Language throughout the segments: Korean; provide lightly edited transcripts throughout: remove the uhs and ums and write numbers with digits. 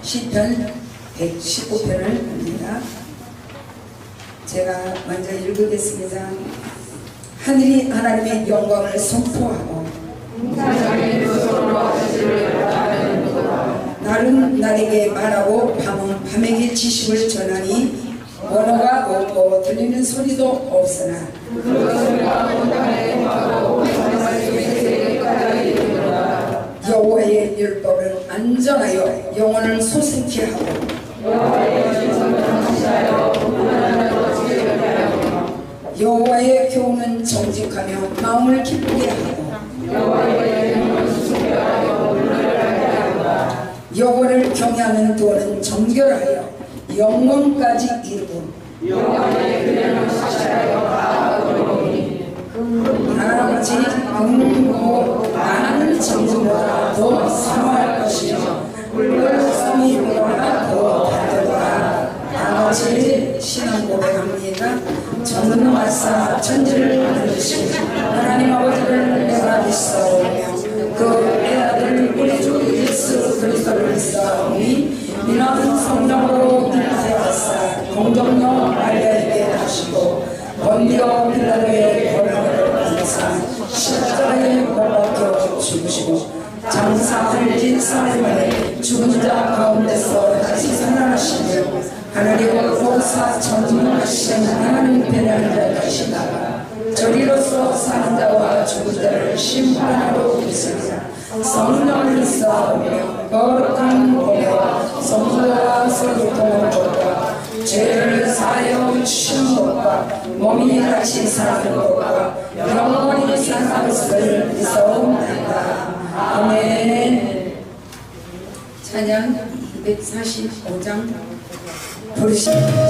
시편 119편을 합니다. 제가 먼저 읽겠습니다. 하늘이 하나님의 영광을 선포하고 날은 날에게 말하고 밤은 밤에게 지식을 전하니 언어가 없고 들리는 소리도 없으나 여호와의 율법을 안전하여 영혼을 소생케 하고 여호와의 교훈은 정직하며 마음을 기쁘게 하고 여호와를 경외하는 도는 정결하여 영원까지 이르고 나아가지 은고 많은 정보보다 더 사모할 것이며 물성이보다 더 받으라. 나머지 신앙 고백합니다. 저는 말사 천지를 만드시고 하나님 아버지를 내가 믿사오며 그 애아들 우리 주 예수 그리스도를 믿사오니 이는 성령으로 인하여사 공동령 알게 하시고 번디오 빌라도의 고난을 받으사 십자가에 못 박혀 죽으시고 장사할 진사람을 죽은 자 가운데서 다시 살아나시며 하나님의 보사 전능하신 하나님 편에 앉아계시다가 저리로서 사는 자와 죽은 자를 심판하러 오시리라. 성령을 믿사오며 거룩한 공회와 성도와 소통하는 것과 죄를 사하여 주시는 것과 몸이 다시 사는 것과 영원히 사는 것을 믿사옵나이다. 아멘. 찬양 245장 부르시는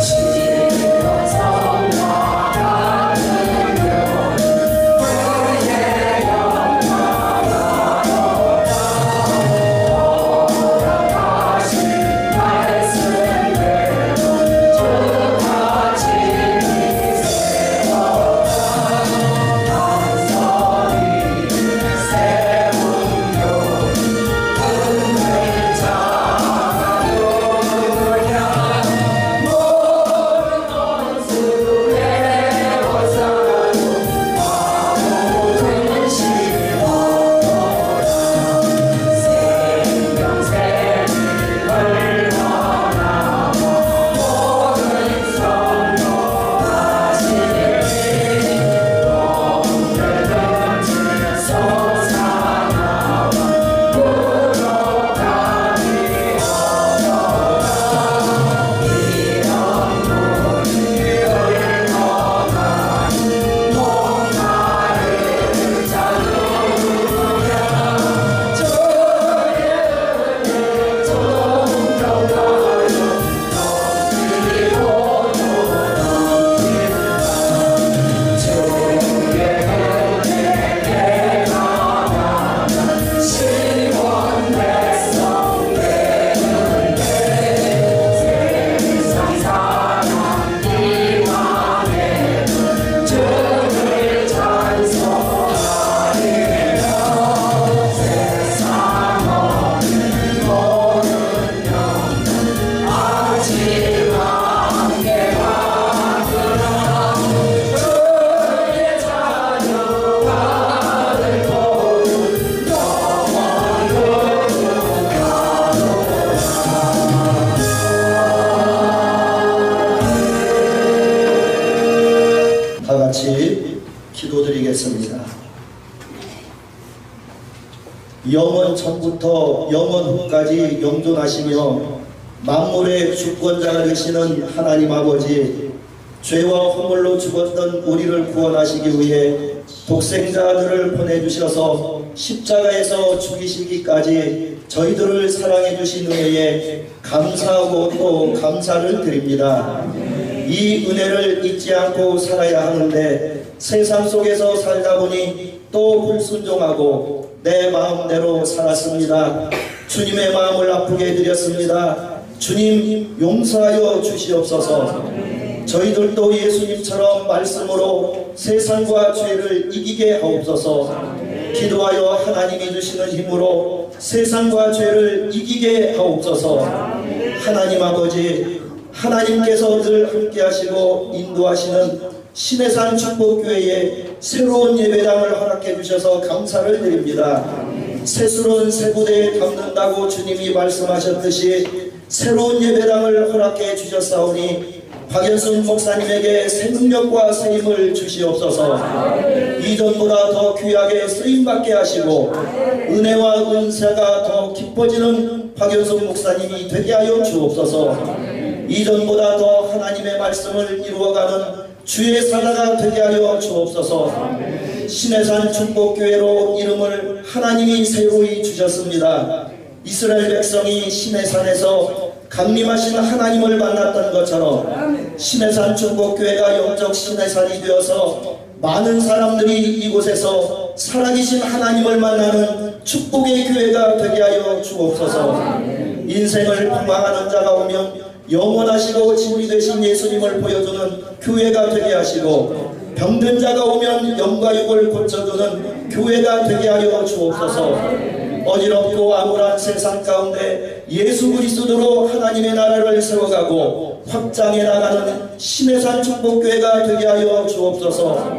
기도드리겠습니다. 영원 전부터 영원 후까지 영존하시며 만물의 주권자가 되시는 하나님 아버지, 죄와 허물로 죽었던 우리를 구원하시기 위해 독생자들을 보내주셔서 십자가에서 죽이시기까지 저희들을 사랑해 주신 은혜에 감사하고 또 감사를 드립니다. 이 은혜를 잊지 않고 살아야 하는데 세상 속에서 살다 보니 또 불순종하고 내 마음대로 살았습니다. 주님의 마음을 아프게 해드렸습니다. 주님 용서하여 주시옵소서. 저희들도 예수님처럼 말씀으로 세상과 죄를 이기게 하옵소서. 기도하여 하나님이 주시는 힘으로 세상과 죄를 이기게 하옵소서. 하나님 아버지, 하나님께서 늘 함께 하시고 인도하시는 신해산 축복교회에 새로운 예배당을 허락해 주셔서 감사를 드립니다. 새술은 새 부대에 담는다고 주님이 말씀하셨듯이 새로운 예배당을 허락해 주셨사오니 박연순 목사님에게 새 능력과 새 힘을 주시옵소서. 이전보다 더 귀하게 쓰임받게 하시고 은혜와 은사가 더 깊어지는 박연순 목사님이 되게 하여 주옵소서. 이전보다 더 하나님의 말씀을 이루어가는 주의 사자가 되게 하여 주옵소서. 신해산 축복교회로 이름을 하나님이 새로이 주셨습니다. 이스라엘 백성이 신해산에서 강림하신 하나님을 만났던 것처럼 신해산 축복교회가 영적 신해산이 되어서 많은 사람들이 이곳에서 살아계신 하나님을 만나는 축복의 교회가 되게 하여 주옵소서. 인생을 방황하는 자가 오면 영원하시고 진리 되신 예수님을 보여주는 교회가 되게 하시고 병든 자가 오면 영과 육을 고쳐주는 교회가 되게 하여 주옵소서. 어지럽고 암울한 세상 가운데 예수 그리스도로 하나님의 나라를 세워가고 확장해 나가는 신해산 축복교회가 되게 하여 주옵소서.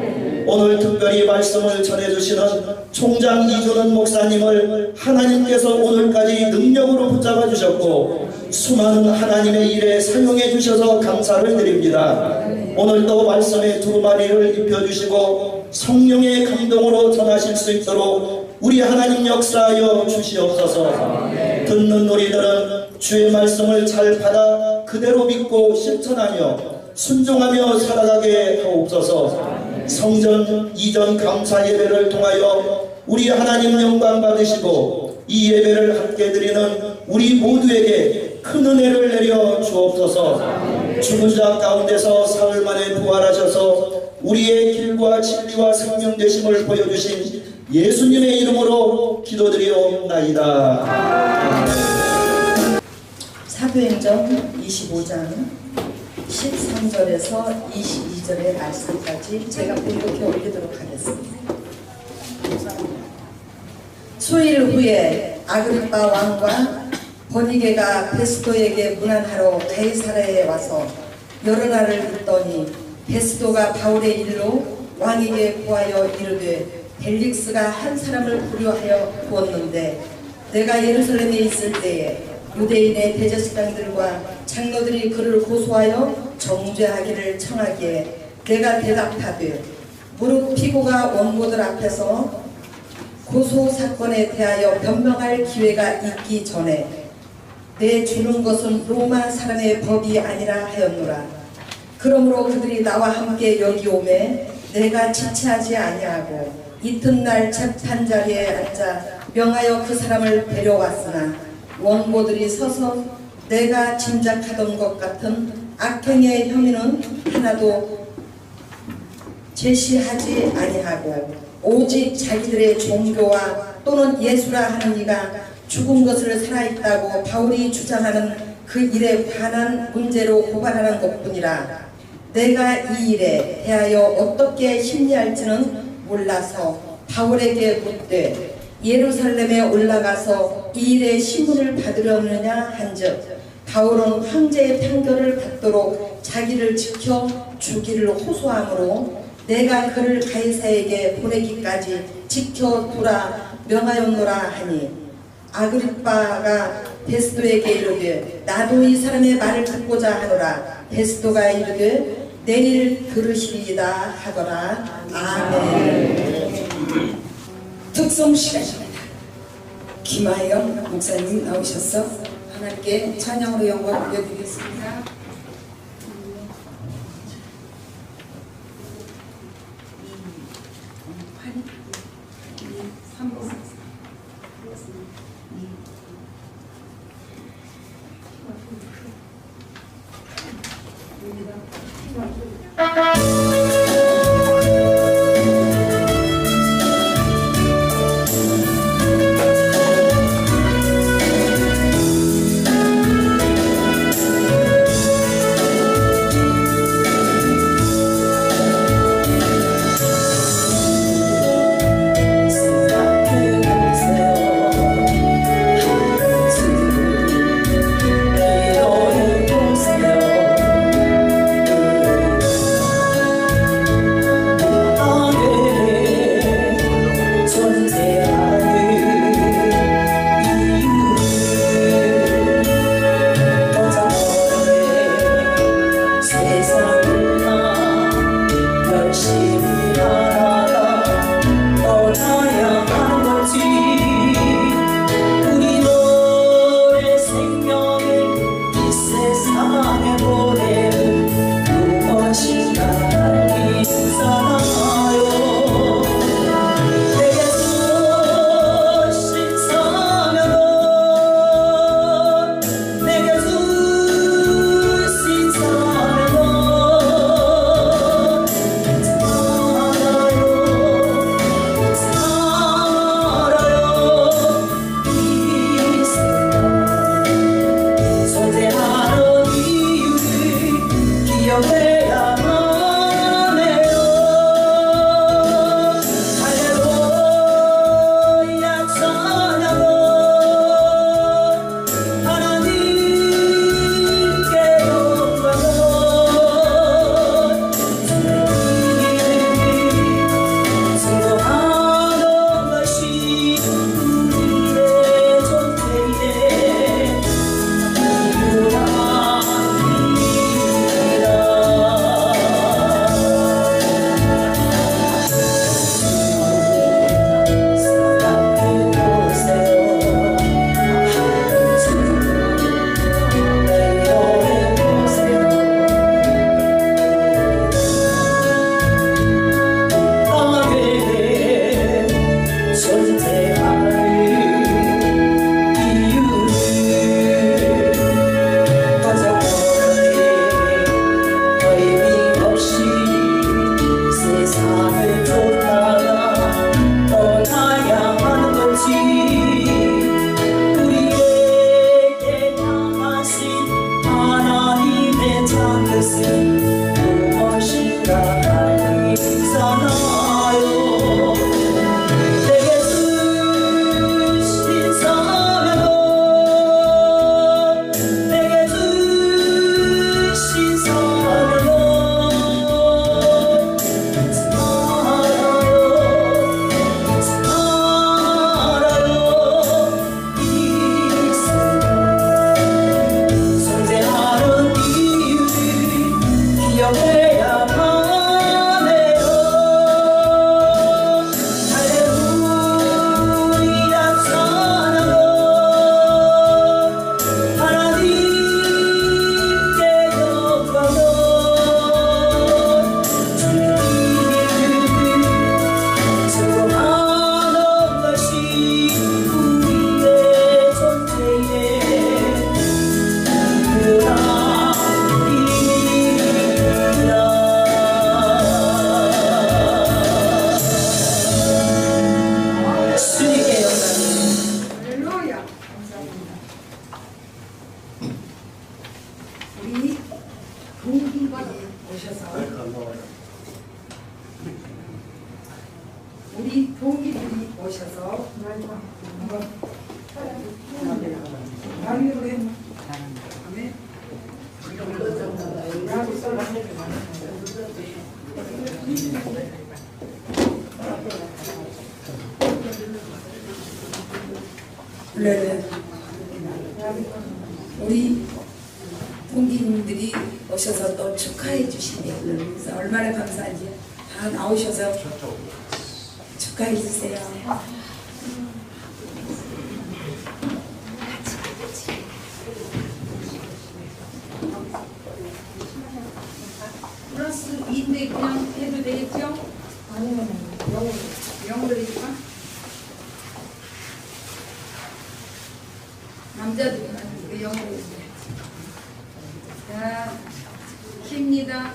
오늘 특별히 말씀을 전해주시는 총장 이준원 목사님을 하나님께서 오늘까지 능력으로 붙잡아 주셨고 수많은 하나님의 일에 사용해 주셔서 감사를 드립니다. 오늘도 말씀의 두루마리를 입혀주시고 성령의 감동으로 전하실 수 있도록 우리 하나님 역사하여 주시옵소서. 듣는 우리들은 주의 말씀을 잘 받아 그대로 믿고 실천하며 순종하며 살아가게 하옵소서. 성전 이전 감사 예배를 통하여 우리 하나님 영광 받으시고 이 예배를 함께 드리는 우리 모두에게 큰 은혜를 내려 주옵소서. 죽은 자 가운데서 사흘 만에 부활하셔서 우리의 길과 진리와 생명 되심을 보여주신 예수님의 이름으로 기도드리옵나이다. 사도행전 25장 13절에서 22절의 말씀까지 제가 봉독해 올리도록 하겠습니다. 수일 후에 아그리빠 왕과 버니게가 베스도에게 문안하러 가이사랴에 와서 여러 날을 있더니 베스도가 바울의 일로 왕에게 구하여 이르되 벨릭스가 한 사람을 부려하여 부었는데 내가 예루살렘에 있을 때에 유대인의 대제사장들과 장로들이 그를 고소하여 정죄하기를 청하기에 내가 대답하되 무릇 피고가 원고들 앞에서 고소 사건에 대하여 변명할 기회가 있기 전에 내 주는 것은 로마 사람의 법이 아니라 하였노라. 그러므로 그들이 나와 함께 여기 오매 내가 지체하지 아니하고 이튿날 재판자리에 앉아 명하여 그 사람을 데려왔으나 원고들이 서서 내가 짐작하던 것 같은 악행의 혐의는 하나도 제시하지 아니하고 오직 자기들의 종교와 또는 예수라 하는 이가 죽은 것을 살아있다고 바울이 주장하는 그 일에 관한 문제로 고발하는 것뿐이라. 내가 이 일에 대하여 어떻게 심리할지는 몰라서 바울에게 묻되 예루살렘에 올라가서 이 일의 신문을 받으려느냐 한즉 바울은 황제의 판결을 받도록 자기를 지켜 주기를 호소하므로 내가 그를 가이사에게 보내기까지 지켜두라 명하였노라 하니 아그리빠가 베스도에게 이르되 나도 이 사람의 말을 듣고자 하노라. 베스도가 이르되 내일 들으시리이다 하더라. 아멘. 특송 시간입니다. 김하영 목사님 나오셔서 하나님께 찬양으로 영광 올려드리겠습니다. 뜻은 무엇인가 알잖아요. 내게 주신 사명, 내게 주신 사명 우리 동기들이 오셔서 한번 네. 우리 동기님들이 오셔서 또 축하해 주시네요. 그래서 얼마나 감사한지 다 나오셔서 축하해 주세요. 플러스 2인데 그냥 해도 되겠죠? 아니면 영어로 해줄까? 남자들은 아니고 영어로 해줄게. 자, 킵니다.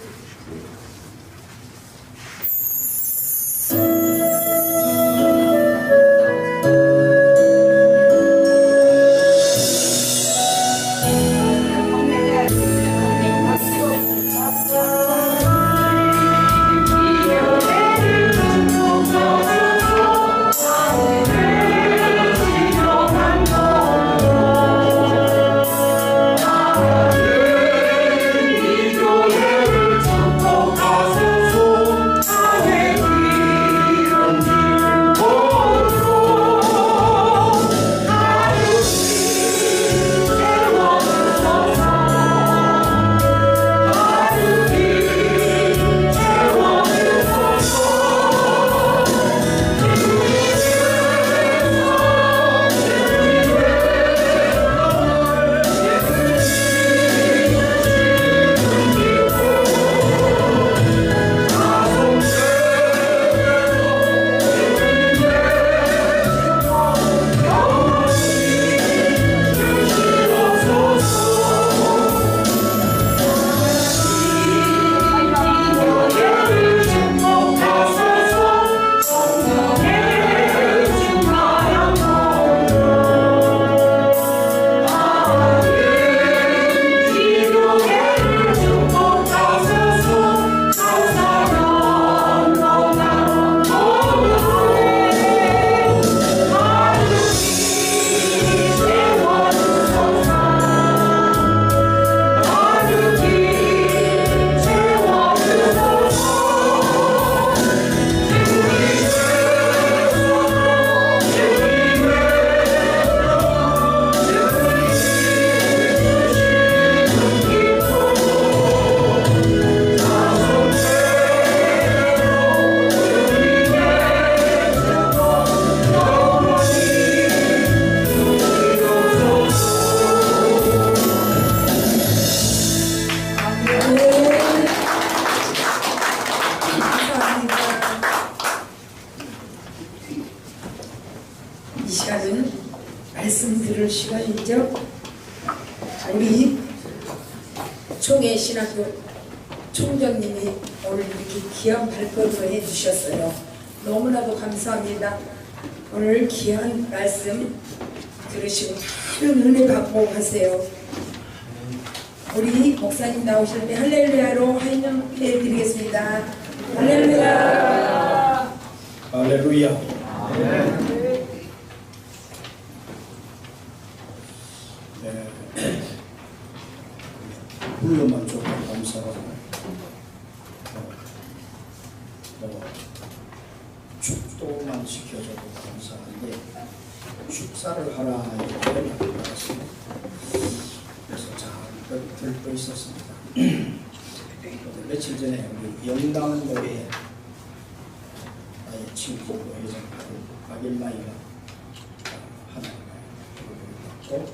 이 시간은 말씀 들을 시간이죠. 우리 총회 신학교 총장님이 오늘 이렇게 귀한 발걸음을 해주셨어요. 너무나도 감사합니다. 오늘 귀한 말씀 들으시고 많은 은혜 받고 가세요. 우리 목사님 나오실 때 할렐루야로 환영해 드리겠습니다. 할렐루야. 할렐루야. 네. 불러만 줘도 감사하고 축도만 지켜줘도 감사한데 축사를 하라 이렇게 말했습니다. 그래서 잘 들고 있었습니다. 며칠 전에 우리 영당교회 나의 친구 회장하고 박일마이가 하나님의 부름을 받고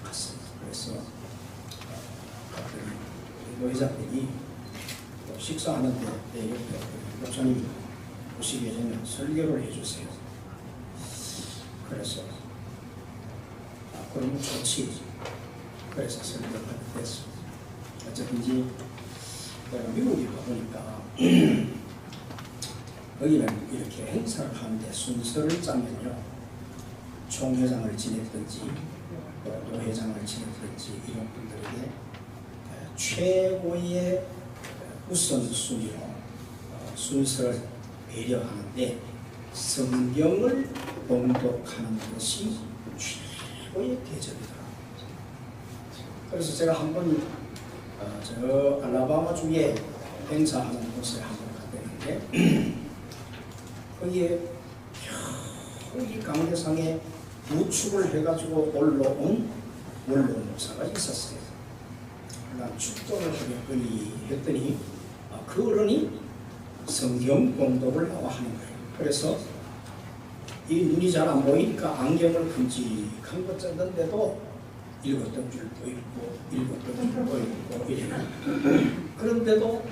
갔습니다. 그래서 우리 회장님이 식사하는데 내 옆에 목사님 오시기 전에 설교를 해주세요. 그래서 그러면 좋지. 그래서 설교를 하게 됐습니다. 어쨌든지 내가 미국에 가보니까 여기는 이렇게 행사를 하는데 순서를 짜면요, 총회장을 지냈든지 노회장을 지냈든지 이런 분들에게 최고의 우선순위로 순서를 배려하는데 성경을 봉독하는 것이 최고의 대접이다. 그래서 제가 한번 저 알라바마 주에 행사하는 곳에 한번 갔는데 거기에 이 강대상에 우측을 해가지고 올라온 원로 목사가 있었어요. 난 축도를 하겠거니 했더니 그 어른이 성경 봉독을 나와 하는 거예요. 그래서 이 눈이 잘 안 보이니까 안경을 큼직한 것 짰는데도 읽었던 줄도 있고 읽었던 줄도 있고 이래요. 그런데도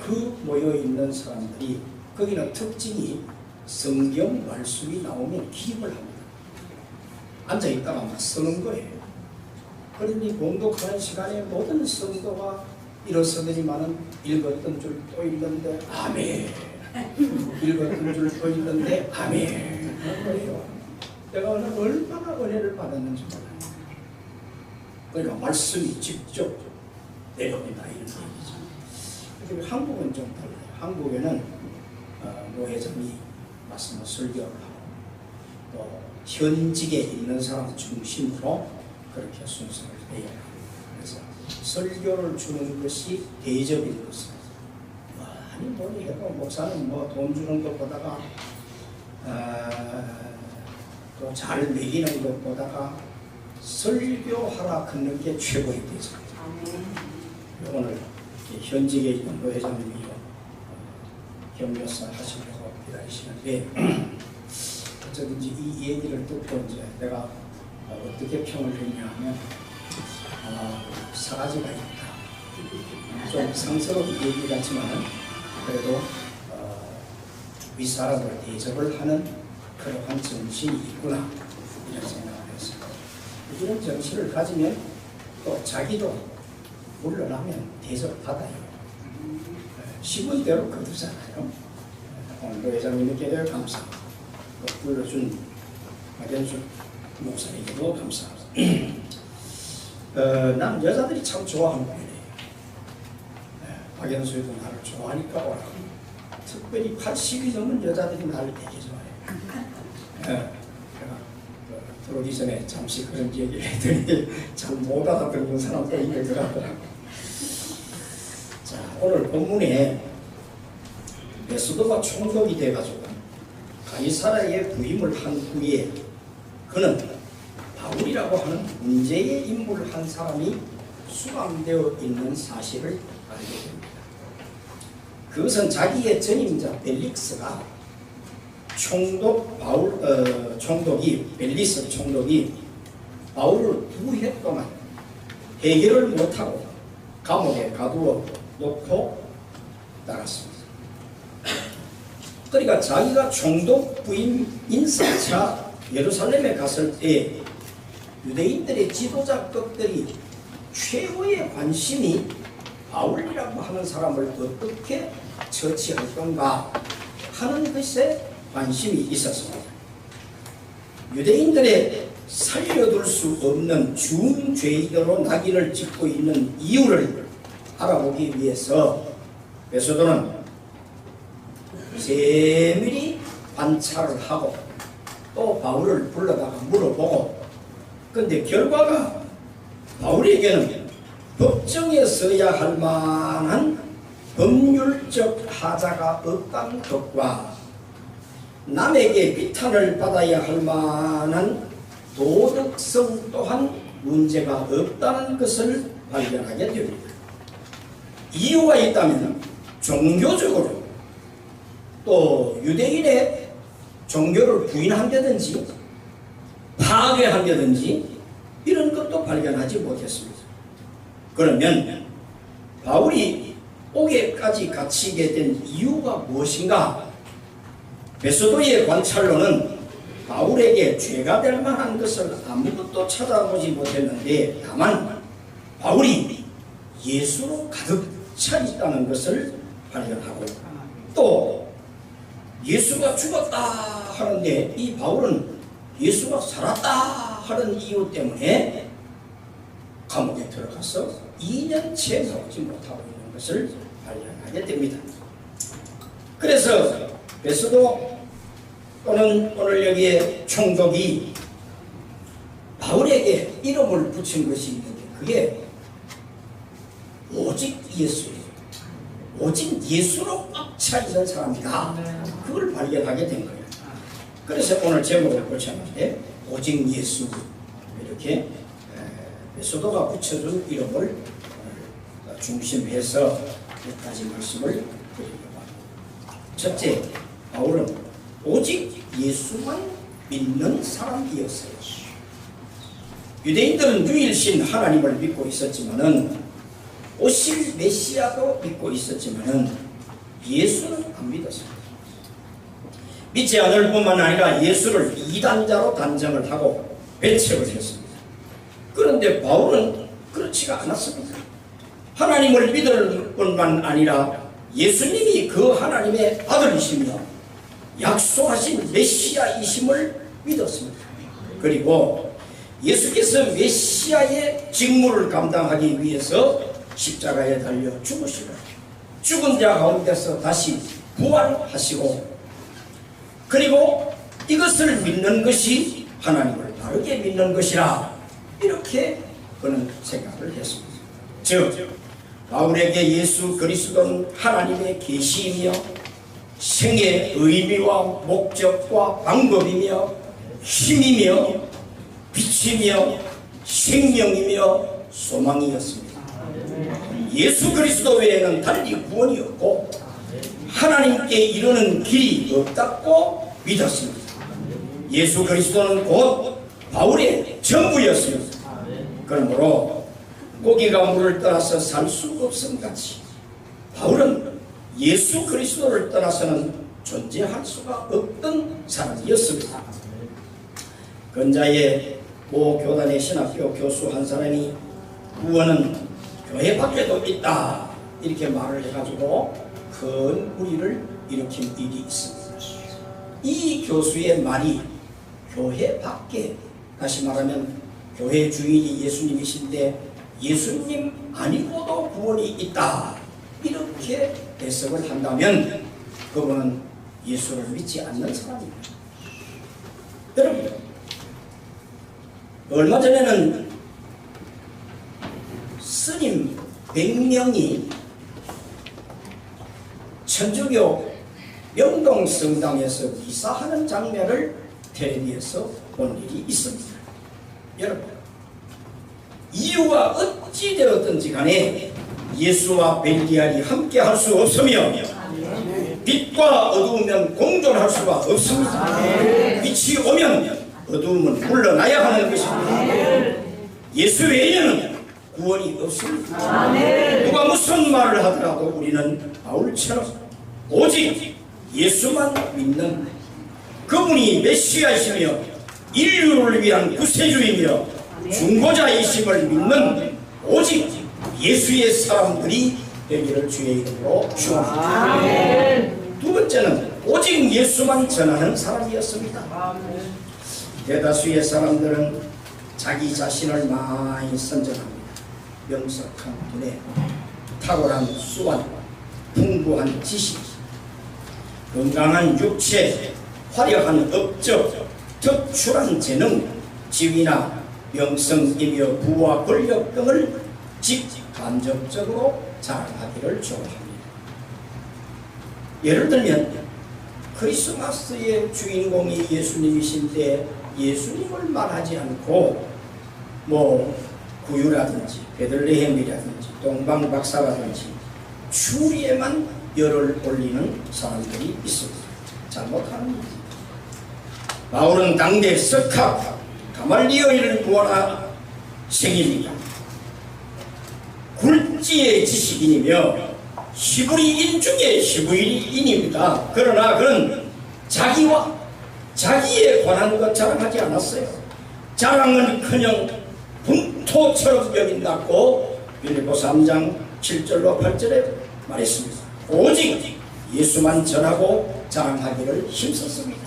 그 모여있는 사람들이 거기는 특징이 성경 말씀이 나오면 기입을 합니다. 앉아있다가 막 쓰는 거예요. 그러니 봉독하는 시간에 모든 성도가 일어서더니만은 읽었던 줄 또 읽는데 아멘, 읽었던 줄 또 읽는데 아멘 하는 거예요. 내가 오늘 얼마나 은혜를 받았는지 몰라요. 그러니까 말씀이 직접 내려옵니다 이런 얘기죠. 한국은 좀 달라요. 한국에는 노회장이 말씀을 설교를 하고 또 현직에 있는 사람 중심으로 그렇게 순서를 해야 합니다. 그래서 설교를 주는 것이 대접인 것입니다. 아니 뭐니 해도 목사는 뭐 돈 주는 것보다가 또 잘 먹이는 것보다가 설교하라 걷는 게 최고의 대접입니다. 오늘 현직에 있는 노회장님이 격려사 하시려고 기다리시는데 어쩌든지 이 얘기를 듣고 이제 내가 어떻게 평을 했냐 하면 사가지가 있다. 좀 상스러운 얘기 같지만 그래도 윗사람을 대접을 하는 그러한 정신이 있구나 이런 생각을 했습니다. 이런 정신을 가지면 또 자기도 물러나면 대접을 받아요. 시분대로 거두잖아요. 오늘도 회장님께 대해 감사하고 또 불러준 박연수 목사님께도 감사합니다. 난 여자들이 참 좋아하는 거예요. 박연수도 나를 좋아하니까 오라고. 특별히 80이 넘은 여자들이 나를 되게 좋아해요. 제가 들어오기 전에 잠시 그런 얘기를 했더니 잘 못 알아듣는 사람도 있는 것 같더라고요. 자, 오늘 본문에 베스도가 총독이 돼가지고 가이사라의 부임을 한 후에 그는 바울이라고 하는 문제의 인물 한 사람이 수감되어 있는 사실을 알게 됩니다. 그것은 자기의 전임자 벨릭스가 벨리스 총독이 바울을 2해 동안 해결을 못하고 감옥에 가두어 놓고 나갔습니다. 그러니까 자기가 총독 부임 인사차 예루살렘에 갔을 때 유대인들의 지도자급들이 최고의 관심이 바울이라고 하는 사람을 어떻게 처치할 건가 하는 것에 관심이 있었습니다. 유대인들의 살려둘 수 없는 중죄인으로 낙인을 찍고 있는 이유를 알아보기 위해서 베소도는 세밀히 관찰을 하고 또 바울을 불러다가 물어보고, 근데 결과가 바울에게는 법정에 서야 할 만한 법률적 하자가 없다는 것과 남에게 비탄을 받아야 할 만한 도덕성 또한 문제가 없다는 것을 발견하게 됩니다. 이유가 있다면 종교적으로 또 유대인의 종교를 부인한다든지 파괴한다든지 이런 것도 발견하지 못했습니다. 그러면 바울이 옥에까지 갇히게 된 이유가 무엇인가? 베소도의 관찰로는 바울에게 죄가 될 만한 것을 아무것도 찾아보지 못했는데, 다만 바울이 예수로 가득 차 있다는 것을 발견하고, 또 예수가 죽었다 하는데 이 바울은 예수가 살았다 하는 이유 때문에 감옥에 들어가서 2년째 나오지 못하고 있는 것을 발견하게 됩니다. 그래서 베소도 또는 오늘 여기에 총독이 바울에게 이름을 붙인 것이 있는데, 그게 오직 예수예요. 오직 예수로 꽉 차 있는 사람이다. 그걸 발견하게 된 거예요. 그래서 오늘 제목을 붙였는데 오직 예수, 이렇게 베소도가 붙여준 이름을 중심해서 몇 가지 말씀을 드리려고 합니다. 첫째, 바울은 오직 예수만 믿는 사람이었어요. 유대인들은 유일신 하나님을 믿고 있었지만은, 오실 메시아도 믿고 있었지만은 예수는 안 믿었습니다. 믿지 않을 뿐만 아니라 예수를 이단자로 단정을 하고 배척을 했습니다. 그런데 바울은 그렇지가 않았습니다. 하나님을 믿을 뿐만 아니라 예수님이 그 하나님의 아들이시며 약속하신 메시아이심을 믿었습니다. 그리고 예수께서 메시아의 직무를 감당하기 위해서 십자가에 달려 죽으시고 죽은 자 가운데서 다시 부활하시고, 그리고 이것을 믿는 것이 하나님을 바르게 믿는 것이라, 이렇게 그는 생각을 했습니다. 즉 바울에게 예수 그리스도는 하나님의 계시이며 생의 의미와 목적과 방법이며 힘이며 빛이며 생명이며 소망이었습니다. 예수 그리스도 외에는 달리 구원이 없고 하나님께 이르는 길이 없다고 믿었습니다. 예수 그리스도는 곧 바울의 전부였습니다. 그러므로 고기가 물을 떠나서 살 수 없음같이 바울은 예수 그리스도를 떠나서는 존재할 수가 없던 사람이었습니다. 근자의 모 교단의 신학교 교수 한 사람이 구원은 교회 밖에도 있다 이렇게 말을 해가지고 큰 무리를 일으킨 일이 있습니다. 이 교수의 말이 교회 밖에, 다시 말하면 교회 주인이 예수님이신데 예수님 아니고도 구원이 있다 이렇게 해석을 한다면 그분은 예수를 믿지 않는 사람입니다. 여러분, 얼마 전에는 스님 100명이 천주교 명동성당에서 미사하는 장면을 텔레비에서 본 일이 있습니다. 여러분, 이유가 어찌 되었든지 간에 예수와 벨리알이 함께 할 수 없으며 빛과 어두우면 공존할 수가 없습니다. 빛이 오면 어두움은 물러나야 하는 것입니다. 예수 외에는 구원이 없습니다. 누가 무슨 말을 하더라도 우리는 바울처럼 오직 예수만 믿는, 그분이 메시아이시며 인류를 위한 구세주이며 중보자이심을 믿는 오직 예수의 사람들이 되기를 주의 이름으로 축원합니다. 두 번째는 오직 예수만 전하는 사람이었습니다. 대다수의 사람들은 자기 자신을 많이 선전합니다. 명석한 두뇌, 탁월한 수완, 풍부한 지식, 건강한 육체, 화려한 업적, 특출한 재능, 지위나 명성이며 부와 권력 등을 직간접적으로 자랑하기를 좋아합니다. 예를 들면 크리스마스의 주인공이 예수님이신데 예수님을 말하지 않고 구유라든지 베들레헴이라든지 동방박사라든지 추리에만 열을 올리는 사람들이 있습니다. 잘못하는 일입니다. 바울은 당대 석학 가말리엘을 구하라 생입니다. 굴지의 지식인이며 히브리인 중에 히브리인입니다. 그러나 그는 자기와 자기에 관한 것 자랑하지 않았어요. 자랑은커녕 분토처럼 여긴다고 빌립보 3장 7절로 8절에 말했습니다. 오직 예수만 전하고 자랑하기를 힘썼습니다.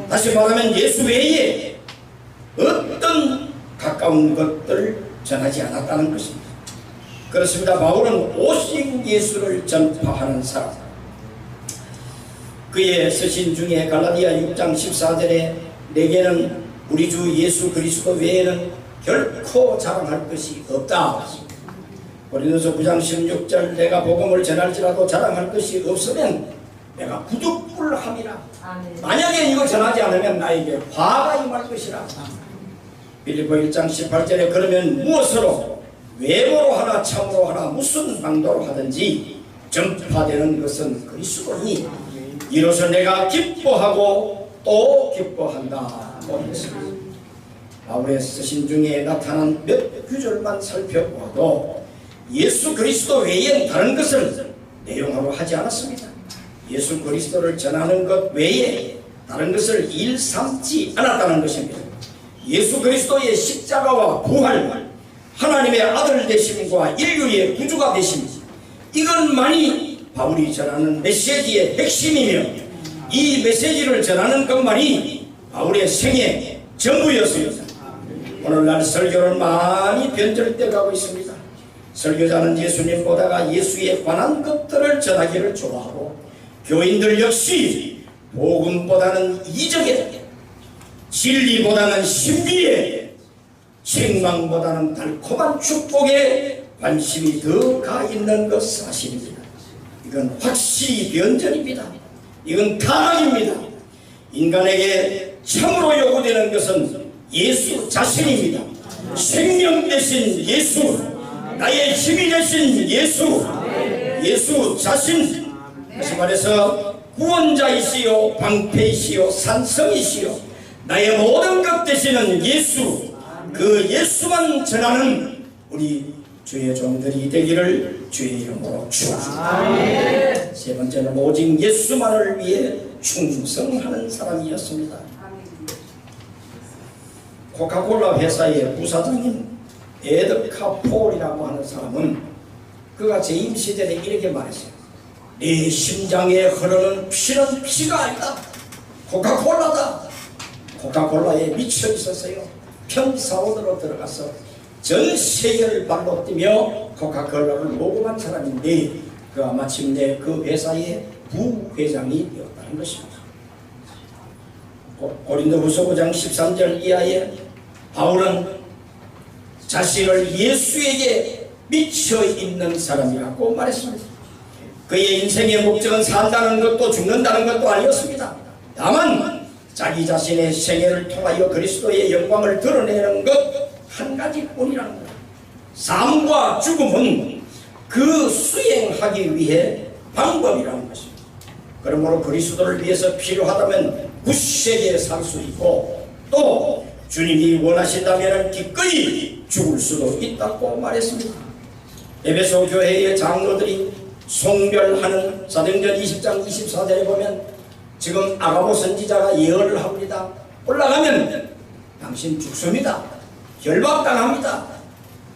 다시 말하면 예수 외에 어떤 가까운 것들 전하지 않았다는 것입니다. 그렇습니다. 바울은 오직 예수를 전파하는 사람. 그의 서신 중에 갈라디아 6장 14절에 내게는 우리 주 예수 그리스도 외에는 결코 자랑할 것이 없다. 고린도서 9장 16절 내가 복음을 전할지라도 자랑할 것이 없으면 내가 부득불함이라. 만약에 이걸 전하지 않으면 나에게 화가 임할 것이라. 빌립보 1장 18절에 그러면 무엇으로 외모로 하나 참으로 하나 무슨 방도로 하든지 전파되는 것은 그리스도니 이로써 내가 기뻐하고 또 기뻐한다. 바울의 서신 중에 나타난 몇 구절만 살펴보아도 예수 그리스도 외엔 다른 것을 내용으로 하지 않았습니다. 예수 그리스도를 전하는 것 외에 다른 것을 일삼지 않았다는 것입니다. 예수 그리스도의 십자가와 부활, 하나님의 아들 되심과 인류의 구주가 되심, 이것만이 바울이 전하는 메시지의 핵심이며 이 메시지를 전하는 것만이 바울의 생애 전부였습니다. 오늘날 설교를 많이 변절돼 가고 있습니다. 설교자는 예수님 보다가 예수에 관한 것들을 전하기를 좋아하고 교인들 역시 복음보다는 이적에, 진리보다는 신비에, 책망보다는 달콤한 축복에 관심이 더 가 있는 것 사실입니다. 이건 확실히 변절입니다. 이건 타락입니다. 인간에게 참으로 요구되는 것은 예수 자신입니다. 생명 되신 예수, 나의 힘이 되신 예수, 예수 자신, 다시 말해서 구원자이시요 방패이시요 산성이시요 나의 모든 것 되시는 예수, 그 예수만 전하는 우리 주의 종들이 되기를 주의 이름으로 축원합니다. 세 번째는 오직 예수만을 위해 충성하는 사람이었습니다. 코카콜라 회사의 부사장인 에드 카폴이라고 하는 사람은 그가 재임 시절에 이렇게 말했어요. 네 심장에 흐르는 피는 피가 아니다. 코카콜라다. 코카콜라에 미쳐 있었어요. 평사원으로 들어가서 전 세계를 발로 뛰며 코카콜라를 모금한 사람인데 그가 마침내 그 회사의 부회장이 되었다는 것입니다. 고린도후서 5장 13절 이하에 바울은 자신을 예수에게 미쳐 있는 사람이라고 말했습니다. 그의 인생의 목적은 산다는 것도 죽는다는 것도 아니었습니다. 다만 자기 자신의 생애를 통하여 그리스도의 영광을 드러내는 것 한 가지뿐이라는 것. 삶과 죽음은 그 수행하기 위해 방법이라는 것입니다. 그러므로 그리스도를 위해서 필요하다면 굳세게 살 수 있고 또 주님이 원하신다면 기꺼이 죽을 수도 있다고 말했습니다. 에베소 교회의 장로들이 송별하는 사도행전 20장 24절에 보면 지금 아가보 선지자가 예언을 합니다. 올라가면 당신 죽습니다. 결박당합니다.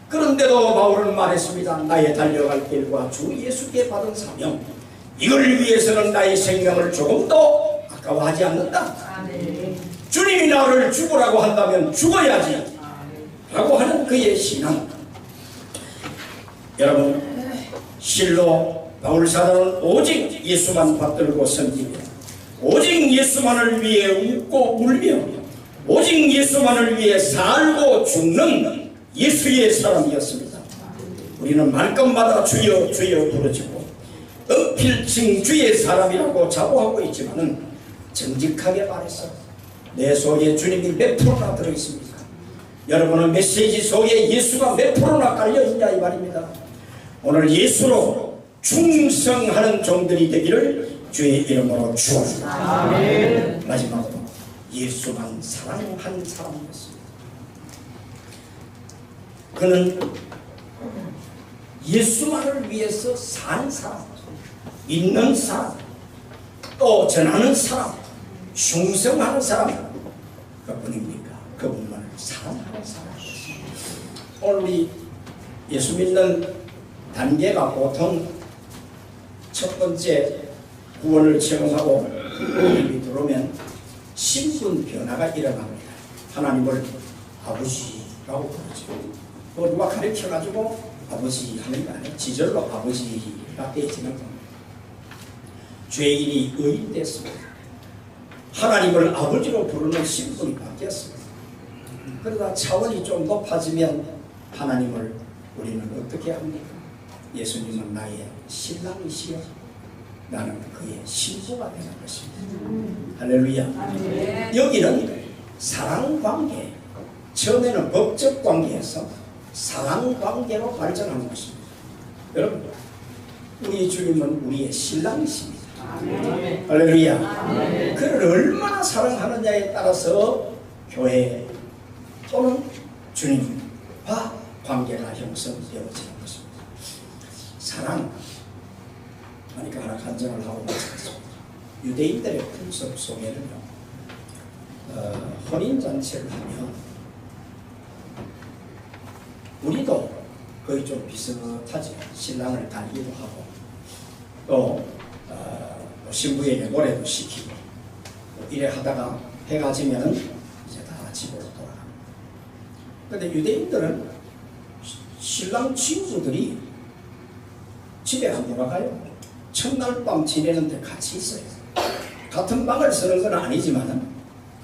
그런데도 바울은 말했습니다. 나의 달려갈 길과 주 예수께 받은 사명, 이걸 위해서는 나의 생명을 조금도 아까워하지 않는다. 주님이 나를 죽으라고 한다면 죽어야지 라고 하는 그의 신앙. 여러분, 실로 바울사도는 오직 예수만 받들고 섬기며 오직 예수만을 위해 웃고 울며 오직 예수만을 위해 살고 죽는 예수의 사람이었습니다. 우리는 말끝마다 주여 주여 부르짖고 은필칭 주의 사람이라고 자부하고 있지만은 정직하게 말해서 내 속에 주님이 몇 프로나 들어있습니까? 여러분은 메시지 속에 예수가 몇 프로나 깔려있냐 이 말입니다. 오늘 예수로 충성하는 종들이 되기를 주의 이름으로 축원합니다. 마지막으로 예수만 사랑한 사람이었습니다. 그는 예수만을 위해서 산 사람, 믿는 사람, 또 전하는 사람, 충성하는 사람, 그분입니까? 그분만을 사랑하는 사람이었습니다. 오늘 우리 예수 믿는 단계가 보통 첫 번째 구원을 체험하고 하나님이 들어오면 신분 변화가 일어납니다. 하나님을 아버지라고 부르죠. 또 누가 가르쳐가지고 아버지 하는 게 아니에요. 지절로 아버지가 되지는 겁니다. 죄인이 의인 됐습니다. 하나님을 아버지로 부르는 신분이 바뀌었습니다. 그러다 차원이 좀 높아지면 하나님을 우리는 어떻게 합니까? 예수님은 나의 신랑이시여 나는 그의 신부가 되는 것입니다. 할렐루야. 여기는 사랑관계, 처음에는 법적관계에서 사랑관계로 발전하는 것입니다. 여러분, 우리 주님은 우리의 신랑이십니다. 할렐루야. 그를 얼마나 사랑하느냐에 따라서 교회 또는 주님과 관계가 형성되어지는 것입니다. 사랑, 그러니까 하나 간증을 하고 마치겠습니다. 유대인들의 풍습 속에는요, 혼인잔치를 하면 우리도 거의 좀 비슷하지. 신랑을 달기도 하고 또 신부에게 노래도 시키고 이래 하다가 해가 지면 이제 다 집으로 돌아갑니다. 그런데 유대인들은 신랑 친구들이 집에 안 돌아가요. 첫날 밤 지내는데 같이 있어요. 같은 방을 쓰는 건 아니지만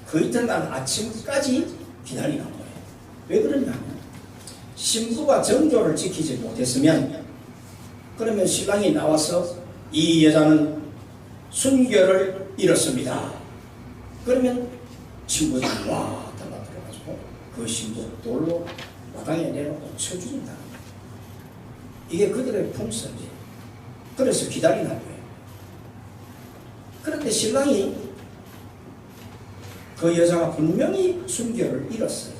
그 이튿날 아침까지 기다리는 거예요. 왜 그러냐면 신부가 정조를 지키지 못했으면 그러면 신랑이 나와서 이 여자는 순결을 잃었습니다. 그러면 친구들이 와 달라들어가지고 그 신부 돌로 마당에 내놓고 쳐준다. 이게 그들의 풍습이에요. 그래서 기다리는 거예요. 그런데 신랑이 그 여자가 분명히 순결을 잃었어요.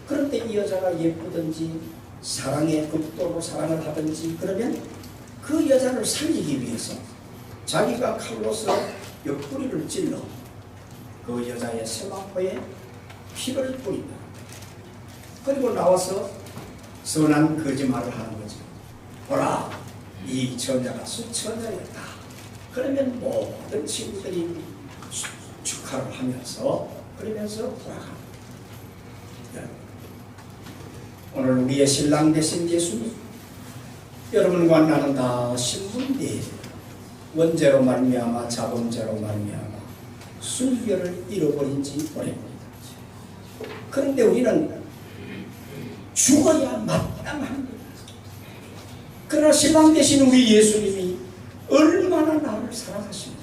그런데 이 여자가 예쁘든지 사랑의 극도로 사랑을 하든지 그러면 그 여자를 살리기 위해서 자기가 칼로서 옆구리를 찔러 그 여자의 세마포에 피를 뿌린다. 그리고 나와서 선한 거짓말을 하는 거지. 보라, 이 처녀가 수처녀였다. 그러면 모든 친구들이 축하를 하면서 그러면서 돌아갑니다. 오늘 우리의 신랑 되신 예수님, 여러분과 나는 다 신분인데 원죄로 말미암아 자범죄로 말미암아 순결을 잃어버린 지 오래입니다. 그런데 우리는 죽어야 마땅합니다. 그러나 신랑 되신 우리 예수님이 얼마나 나를 사랑하십니까?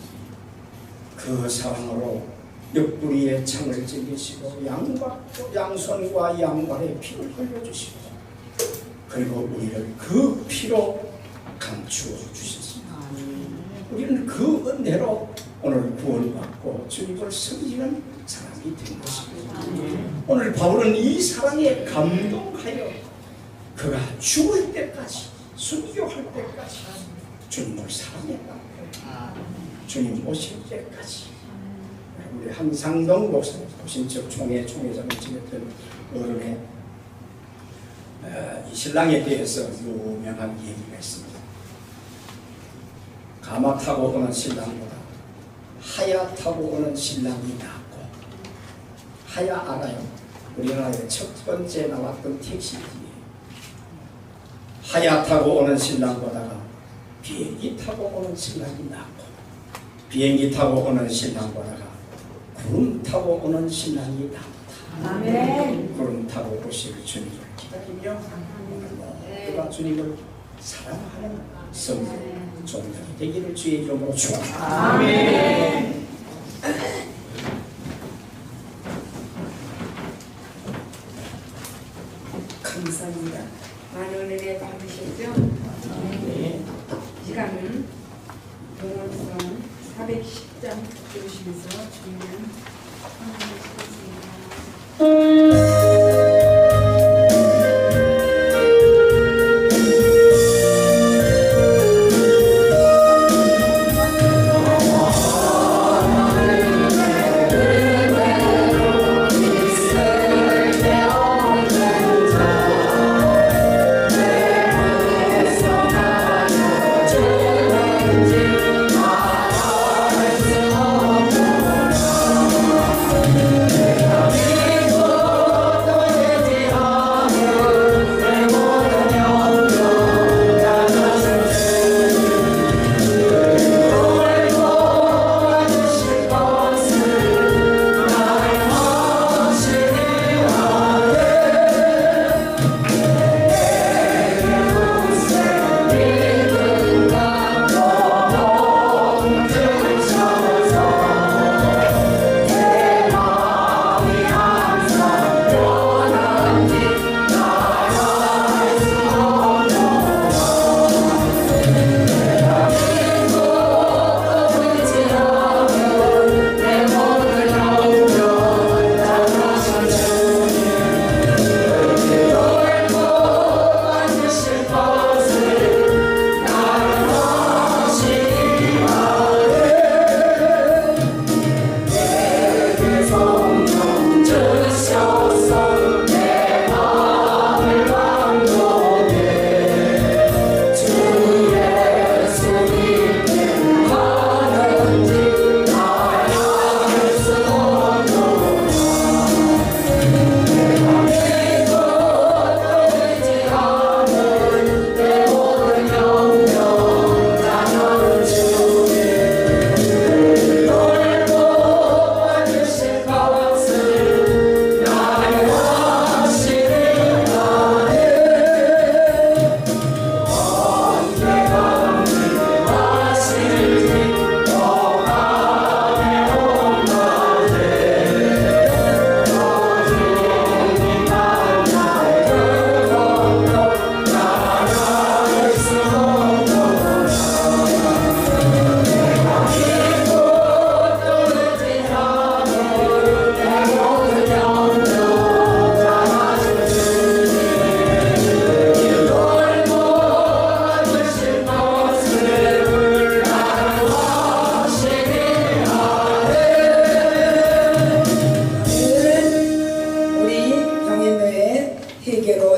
그 사랑으로 옆구리에 창을 찔리시고 양손과 양발에 피를 흘려주시고 그리고 우리를 그 피로 감추어 주셨습니다. 우리는 그 은혜로 오늘 구원받고 주님을 섬기는 사람이 된 것입니다. 오늘 바울은 이 사랑에 감동하여 그가 죽을 때까지 순교할 때까지 주님을 사랑했다. 주님 오실 때까지. 우리 한상동 목사님 도신척 총회장을 지냈던 어른의 이 신랑에 대해서 유명한 얘기가 있습니다. 가마 타고 오는 신랑보다 하얗다고 오는 신랑이 낫고 하야 알아요. 우리나라에 첫 번째 나왔던 택시지. 하야 타고 오는 신랑보다가 비행기 타고 오는 신랑이 낫고, 비행기 타고 오는 신랑보다가 구름 타고 오는 신랑이 낫다. 아멘. 구름 타고 오실 주님을 기다리며 오늘 모두가 주님을 사랑하는 성도 종들이 되기를 주의 이름으로 축원합니다. 아멘. 감사합니다. 많은 은혜 받으셨죠? 네. 이 시간은 동원성 410장 들으시면서 주님은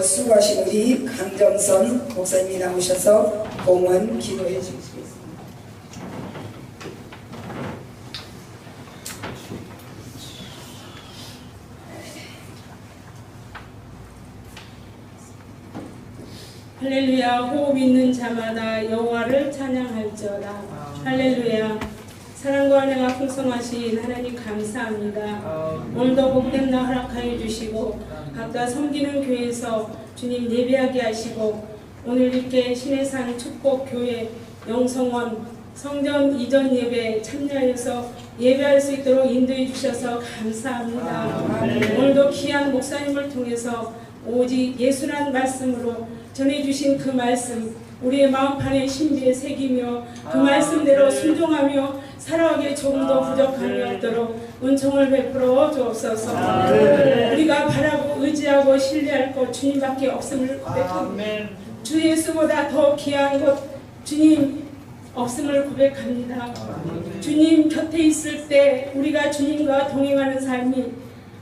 수고하신 우리 강정선 목사님이 나오셔서 봉헌 기도해 주시겠습니다. 할렐루야. 호흡 있는 자마다 여호와를 찬양할지어다. 할렐루야. 사랑과 은혜가 풍성하신 하나님 감사합니다. 오늘도 복된 날 허락하여 주시고 각자 섬기는 교회에서 주님 예배하게 하시고 오늘 이렇게 신해산 축복교회 영성원 성전 이전 예배에 참여하여서 예배할 수 있도록 인도해 주셔서 감사합니다. 오늘도 귀한 목사님을 통해서 오직 예수란 말씀으로 전해주신 그 말씀 우리의 마음판에 신비에 새기며 그 말씀대로 순종하며 살아가기에 조금 더 부족함이 없도록 은총을 베풀어 주옵소서. 우리가 바라고 의지하고 신뢰할 것 주님밖에 없음을 고백합니다. 주 예수보다 더 귀한 것 주님 없음을 고백합니다. 주님 곁에 있을 때 우리가 주님과 동행하는 삶이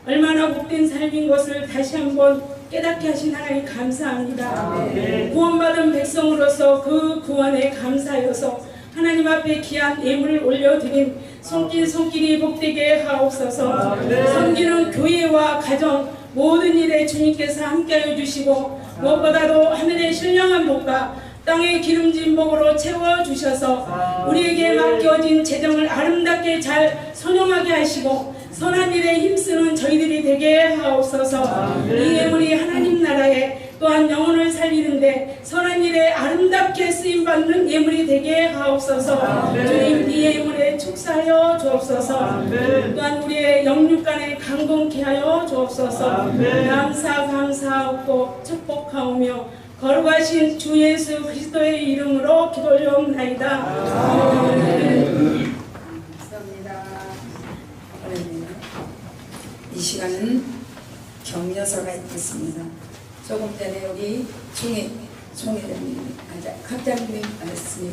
얼마나 복된 삶인 것을 다시 한번 깨닫게 하신 하나님 감사합니다. 구원받은 백성으로서 그 구원에 감사하여서 하나님 앞에 귀한 예물을 올려드린 손길이 복되게 하옵소서. 섬기는 교회와 가정 모든 일에 주님께서 함께하여 주시고 무엇보다도 하늘의 신령한 복과 땅의 기름진 복으로 채워주셔서 우리에게 맡겨진 재정을 아름답게 잘 선용하게 하시고 선한 일에 힘쓰는 저희들이 되게 하옵소서. 이 예물이 하나님 나라에 또한 영혼을 살리는데 선한 일에 아름답게 쓰임받는 예물이 되게 하옵소서. 주님, 이 예물에 축사하여 주옵소서. 또한 우리의 영육간에 강건케 하여 주옵소서. 감사하고 축복하오며 거룩하신 주 예수 그리스도의 이름으로 기도하옵나이다. 감사합니다. 이 시간은 격려서가 있겠습니다. 조금 전에 여기 총회장님이 각장님이 말씀해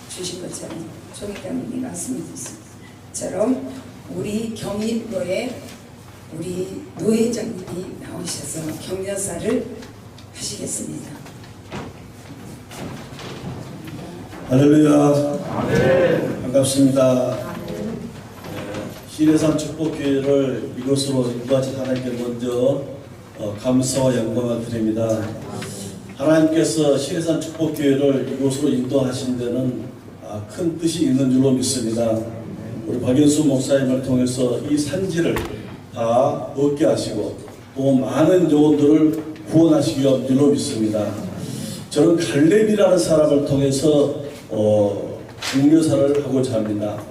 주신 것처럼 총회장님이 말씀해 주신 것처럼 우리 경인도에 우리 노회장님이 나오셔서 격려사를 하시겠습니다. 할렐루야. 반갑습니다. 시내산 축복교회를 이곳으로 인도하신 하나님께 먼저 감사와 영광을 드립니다. 하나님께서 시내산 축복교회를 이곳으로 인도하신 데는 큰 뜻이 있는 줄로 믿습니다. 우리 박연수 목사님을 통해서 이 산지를 다 얻게 하시고 또 많은 영혼들을 구원하시기 위한 줄로 믿습니다. 저는 갈렙이라는 사람을 통해서 중묘사를 하고자 합니다.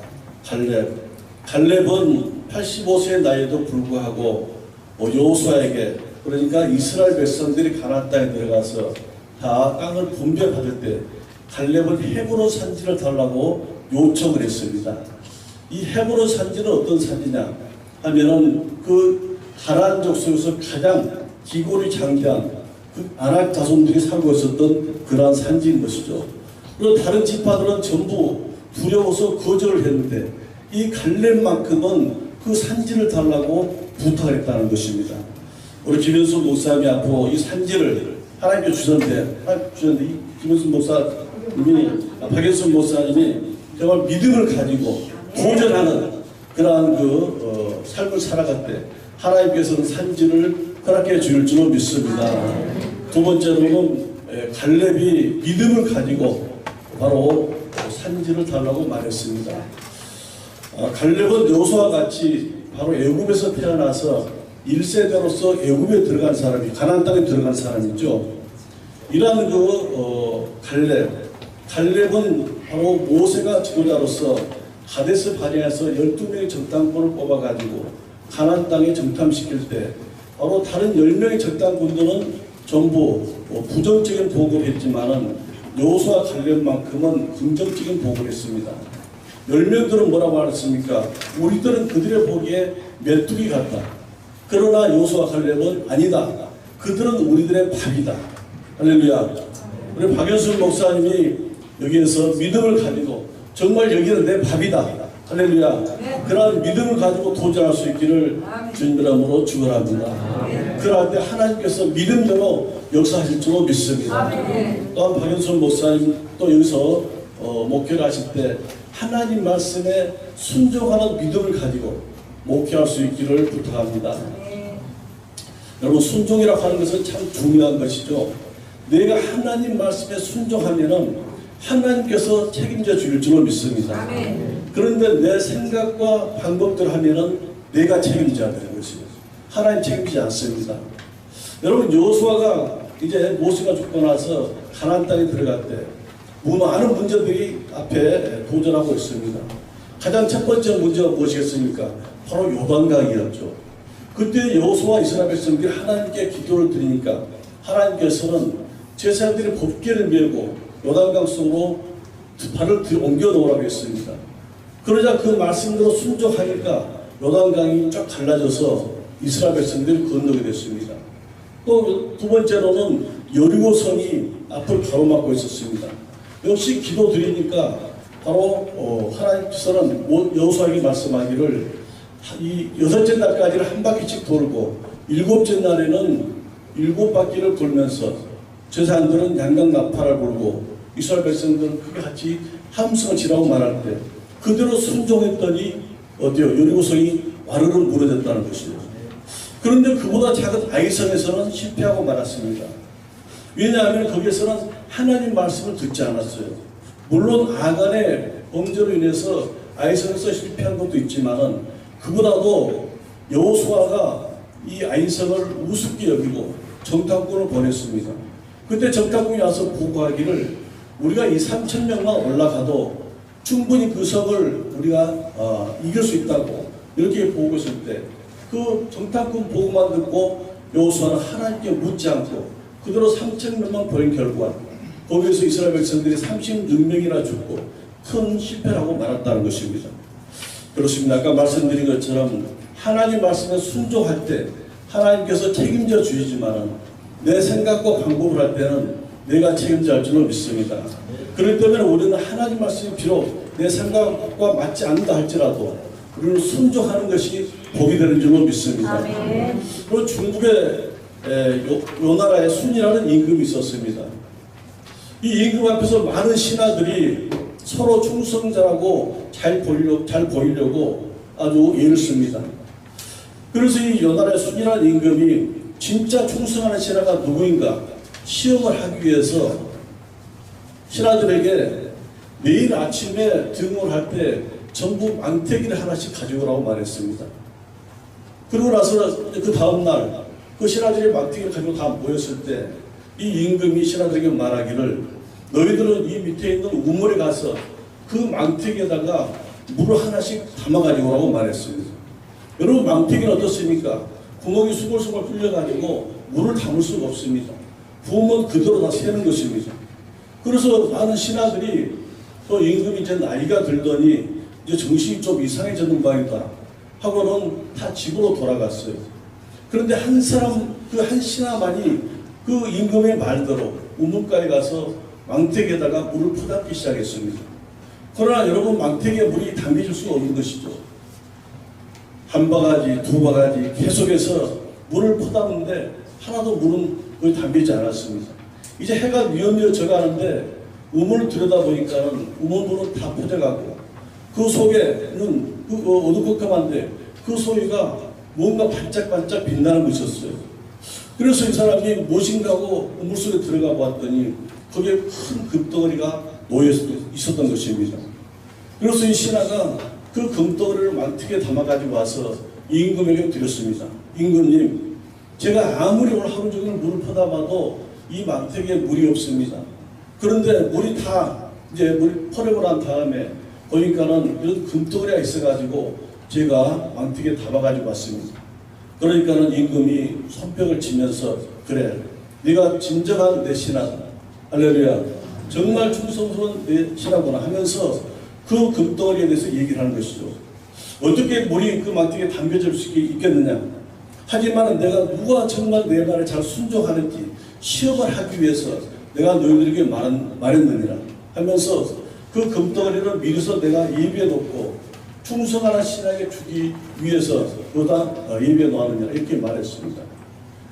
갈렙은 85세의 나이에도 불구하고 여호수아에게, 그러니까 이스라엘 백성들이 가나안 땅에 들어가서 다 땅을 분배받을 때 갈렙은 헤브론 산지를 달라고 요청을 했습니다. 이 헤브론 산지는 어떤 산지냐 하면은 그 가나안 족속에서 가장 기골이 장대한 그 아낙 자손들이 살고 있었던 그러한 산지인 것이죠. 그리고 다른 지파들은 전부 두려워서 거절을 했는데 이 갈렙만큼은 그 산지를 달라고 부탁을 했다는 것입니다. 우리 김현수 목사님이 앞으로 이 산지를 하나님께 주셨는데 이 김현수 목사님이 박현수 목사님이 정말 믿음을 가지고 도전하는 그러한 삶을 살아갈 때 하나님께서는 산지를 허락해 줄 줄로 믿습니다. 두 번째로는 갈렙이 믿음을 가지고 바로 산지를 달라고 말했습니다. 갈렙은 여호수아와 같이 바로 애굽에서 태어나서 1세대로서 애굽에 들어간 사람이, 가나안 땅에 들어간 사람이죠. 이러한 갈렙은 바로 모세가 지도자로서 가데스 바네아에서 12명의 정탐꾼을 뽑아가지고 가나안 땅에 정탐시킬 때 바로 다른 10명의 정탐꾼들은 전부 부정적인 보고를 했지만은 여호수아 갈렙만큼은 긍정적인 보고를 했습니다. 10명들은 뭐라고 말했습니까? 우리들은 그들의 보기에 메뚜기 같다. 그러나 여호수아 갈렙은 아니다. 그들은 우리들의 밥이다. 할렐루야. 우리 박연수 목사님이 여기에서 믿음을 가지고 정말 여기는 내 밥이다. 할렐루야. 그러한 믿음을 가지고 도전할 수 있기를 주님 이름으로 축원합니다. 그럴 때 하나님께서 믿음대로 역사하실 줄로 믿습니다. 또한 박연수 목사님 또 여기서 목회를 하실 때 하나님 말씀에 순종하는 믿음을 가지고 목회할 수 있기를 부탁합니다. 여러분, 순종이라고 하는 것은 참 중요한 것이죠. 내가 하나님 말씀에 순종하면은 하나님께서 책임져 주실 줄로 믿습니다. 그런데 내 생각과 방법대로 하면은 내가 책임져야 되는 것이에요. 하나님 책임지지 않습니다. 여러분, 여호수아가 이제 모세가 죽고 나서 가나안 땅에 들어갈 때 많은 문제들이 앞에 도전하고 있습니다. 가장 첫 번째 문제가 무엇이겠습니까? 바로 요단강이었죠. 그때 여호수아 이스라엘 백성들이 하나님께 기도를 드리니까 하나님께서는 제사장들이 법궤를 메고 요단강 속으로 발을 옮겨 놓으라고 했습니다. 그러자 그 말씀대로 순종하니까 요단강이 쫙 갈라져서 이스라엘 백성들이 건너게 됐습니다. 또 두 번째로는 여리고성이 앞을 가로막고 있었습니다. 역시 기도 드리니까 바로 하나님께서는 여호수아에게 말씀하기를 이 6째 날까지는 한 바퀴씩 돌고 7째 날에는 7바퀴를 돌면서 제사장들은 양각 나팔을 불고 이스라엘 백성들은 크게 같이 함성을 지라고 말할 때 그대로 순종했더니 어때요? 여리고성이 와르르 무너졌다는 것이죠. 그런데 그보다 작은 아이성에서는 실패하고 말았습니다. 왜냐하면 거기에서는 하나님 말씀을 듣지 않았어요. 물론 아간의 범죄로 인해서 아이성에서 실패한 것도 있지만은 그보다도 여호수아가 이 아이성을 우습게 여기고 정탐꾼을 보냈습니다. 그때 정탐꾼이 와서 보고하기를 우리가 이 3,000명만 올라가도 충분히 그 성을 우리가 이길 수 있다고 이렇게 보고했을 때 그 정탐꾼 보고만 듣고 여호수아는 하나님께 묻지 않고 그대로 3,000명만 보낸 결과 거기에서 이스라엘 백성들이 36명이나 죽고 큰 실패를 하고 말았다는 것입니다. 그렇습니다. 아까 말씀드린 것처럼 하나님 말씀에 순종할 때 하나님께서 책임져 주시지만 내 생각과 방법을 할 때는 내가 책임져야 할 줄로 믿습니다. 그렇기 때문에 우리는 하나님 말씀이 비록 내 생각과 맞지 않는다 할지라도 우리는 순종하는 것이 복이 되는 줄로 믿습니다. 그리고 중국에 요 나라에 순이라는 임금이 있었습니다. 이 임금 앞에서 많은 신하들이 서로 충성자라고 잘 보이려고 아주 애를 씁니다. 그래서 이 요 나라의 순이라는 임금이 진짜 충성하는 신하가 누구인가 시험을 하기 위해서 신하들에게 매일 아침에 등을 할 때 전부 망태기를 하나씩 가져오라고 말했습니다. 그러고 나서 그 다음날 그 신하들이 망태기를 가지고 다 모였을 때 이 임금이 신하들에게 말하기를 너희들은 이 밑에 있는 우물에 가서 그 망태기에다가 물을 하나씩 담아가지고 오라고 말했습니다. 여러분 망태기는 어떻습니까? 구멍이 수골수골 뚫려가지고 물을 담을 수가 없습니다. 부으면 그대로 다 새는 것입니다. 그래서 많은 신하들이 또 임금이 이제 나이가 들더니 이제 정신이 좀 이상해지는 바이다 하고는 다 집으로 돌아갔어요. 그런데 한 사람, 그 한 신하만이 그 임금의 말대로 우물가에 가서 망태기에다가 물을 퍼담기 시작했습니다. 그러나 여러분 망태기에 물이 담겨질 수가 없는 것이죠. 한 바가지, 두 바가지 계속해서 물을 퍼담는데 하나도 물은 거의 담기지 않았습니다. 이제 해가 뉘엿뉘엿 져가는데 우물을 들여다보니까는 우물물은 다 퍼져가고 그 속에는 어두컴컴한데 그 소리가 뭔가 반짝반짝 빛나는 것이었어요. 그래서 이 사람이 무엇인가 하고 우물 속에 들어가 보았더니 거기에 큰 금덩어리가 놓여 있었던 것입니다. 그래서 이 신하가 그 금덩어리를 망태기에 담아가지고 와서 임금에게 드렸습니다. 임금님, 제가 아무리 오늘 하루 종일 물을 퍼다봐도 이 망태기에 물이 없습니다. 그런데 물이 다 이제 물이 퍼내고 난 다음에 보니까는 이런 금덩어리가 있어가지고 제가 망태기에 담아가지고 왔습니다. 그러니까는 임금이 손뼉을 치면서 그래, 네가 진정한 내 신하다. 할렐루야. 정말 충성스러운 내 신하구나 하면서 그 금덩어리에 대해서 얘기를 하는 것이죠. 어떻게 물이 그 망태기에 담겨질 수 있겠느냐. 하지만 내가 누가 정말 내 말에 잘 순종하는지 시험을 하기 위해서 내가 너희들에게 말했느니라 하면서 그 금덩어리를 미리서 내가 예비해 놓고 충성하는 신하에게 주기 위해서 그다 예비해 놓았느냐 이렇게 말했습니다.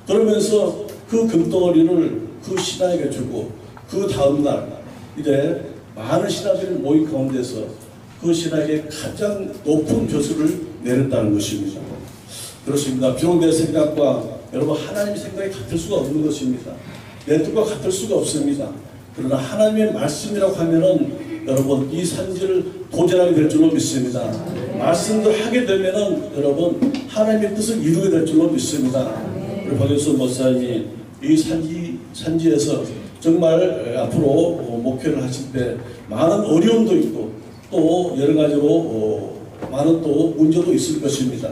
그러면서 그 금덩어리를 그 신하에게 주고 그 다음날 이제 많은 신하들이 모인 가운데서 그 신하에게 가장 높은 벼슬을 내렸다는 것입니다. 그렇습니다. 비록 내 생각과 여러분 하나님 생각이 같을 수가 없는 것입니다. 내 뜻과 같을 수가 없습니다. 그러나 하나님의 말씀이라고 하면은 여러분 이 산지를 도전하게 될 줄로 믿습니다. 말씀을 하게 되면은 여러분 하나님의 뜻을 이루게 될 줄로 믿습니다. 우리 박영수 목사님이 이 산지에서 정말 앞으로 목회를 하실 때 많은 어려움도 있고 또 여러 가지로 많은 또 문제도 있을 것입니다.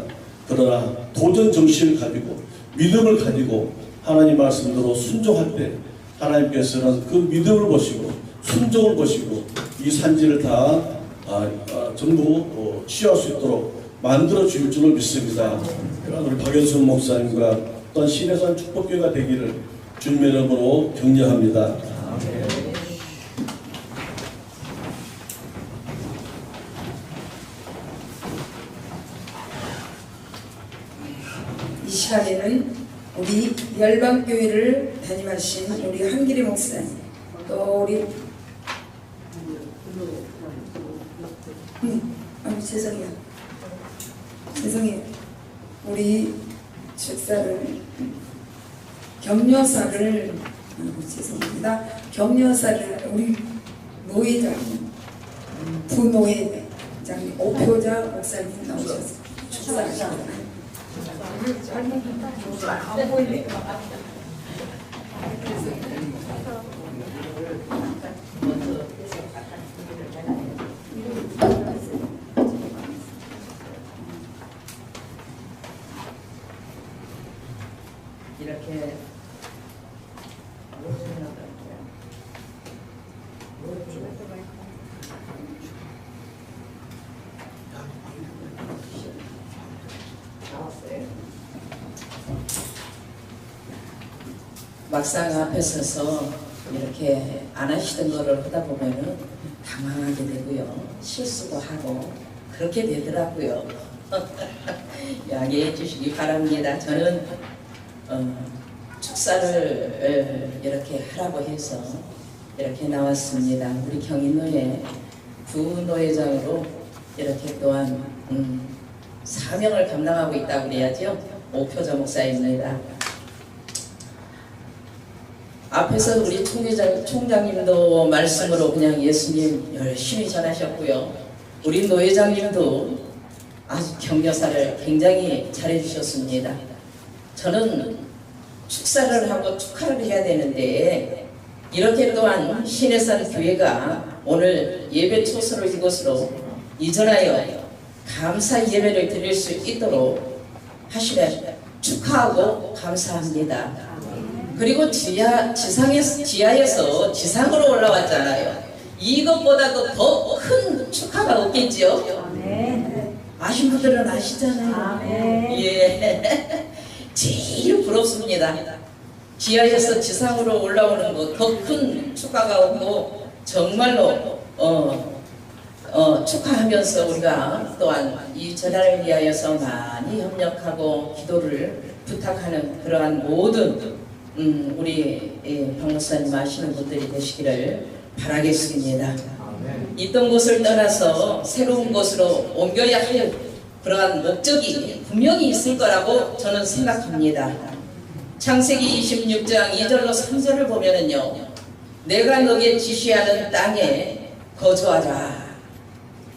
그러나 도전 정신을 가지고 믿음을 가지고 하나님 말씀대로 순종할 때 하나님께서는 그 믿음을 보시고 순종을 보시고 이 산지를 다 전부 취할 수 있도록 만들어 주실 줄로 믿습니다. 우리 박연순 목사님과 또한 신해산 축복교회가 되기를 주님의 이름으로 격려합니다. 이 시간에는 우리 열방교회를 담임하신 우리 한길의 목사님, 또 우리 죄송해요. 죄송해요. 우리 축사를 격려사를 죄송합니다. 격려사를 우리 노회장 부노회장님 오표자 목사님 나오셔서 축사하시잖아요. 이렇게 막상 앞에 서서 이렇게 안 하시던 거를 하다 보면은 당황하게 되고요, 실수도 하고 그렇게 되더라고요. 양해해 주시기 바랍니다. 저는 축사를 이렇게 하라고 해서 이렇게 나왔습니다. 우리 경인노회 부노회장으로 이렇게 또한 사명을 감당하고 있다고 그래야죠. 오표자 목사입니다. 앞에서 우리 총장님도 말씀으로 그냥 예수님 열심히 전하셨고요. 우리 노회장님도 아주 격려사를 굉장히 잘해주셨습니다. 저는 축사를 하고 축하를 해야 되는데 이렇게 또한 신해산 교회가 오늘 예배 초소를 이곳으로 이전하여 감사 예배를 드릴 수 있도록 하시면 축하하고 감사합니다. 그리고 지하에서 지상으로 올라왔잖아요. 이것보다도 더 큰 축하가 없겠지요? 아신 분들은 아시잖아요. 예. 제일 부럽습니다. 지하에서 지상으로 올라오는 거 더 큰 축하가 없고 정말로 축하하면서 우리가 또한 이 전화를 위하여서 많이 협력하고 기도를 부탁하는 그러한 모든 우리 박 목사님 아시는 분들이 되시기를 바라겠습니다. 있던 곳을 떠나서 새로운 곳으로 옮겨야 할 그러한 목적이 분명히 있을 거라고 저는 생각합니다. 창세기 26장 2절로 3절을 보면은요, 내가 너에게 지시하는 땅에 거주하라.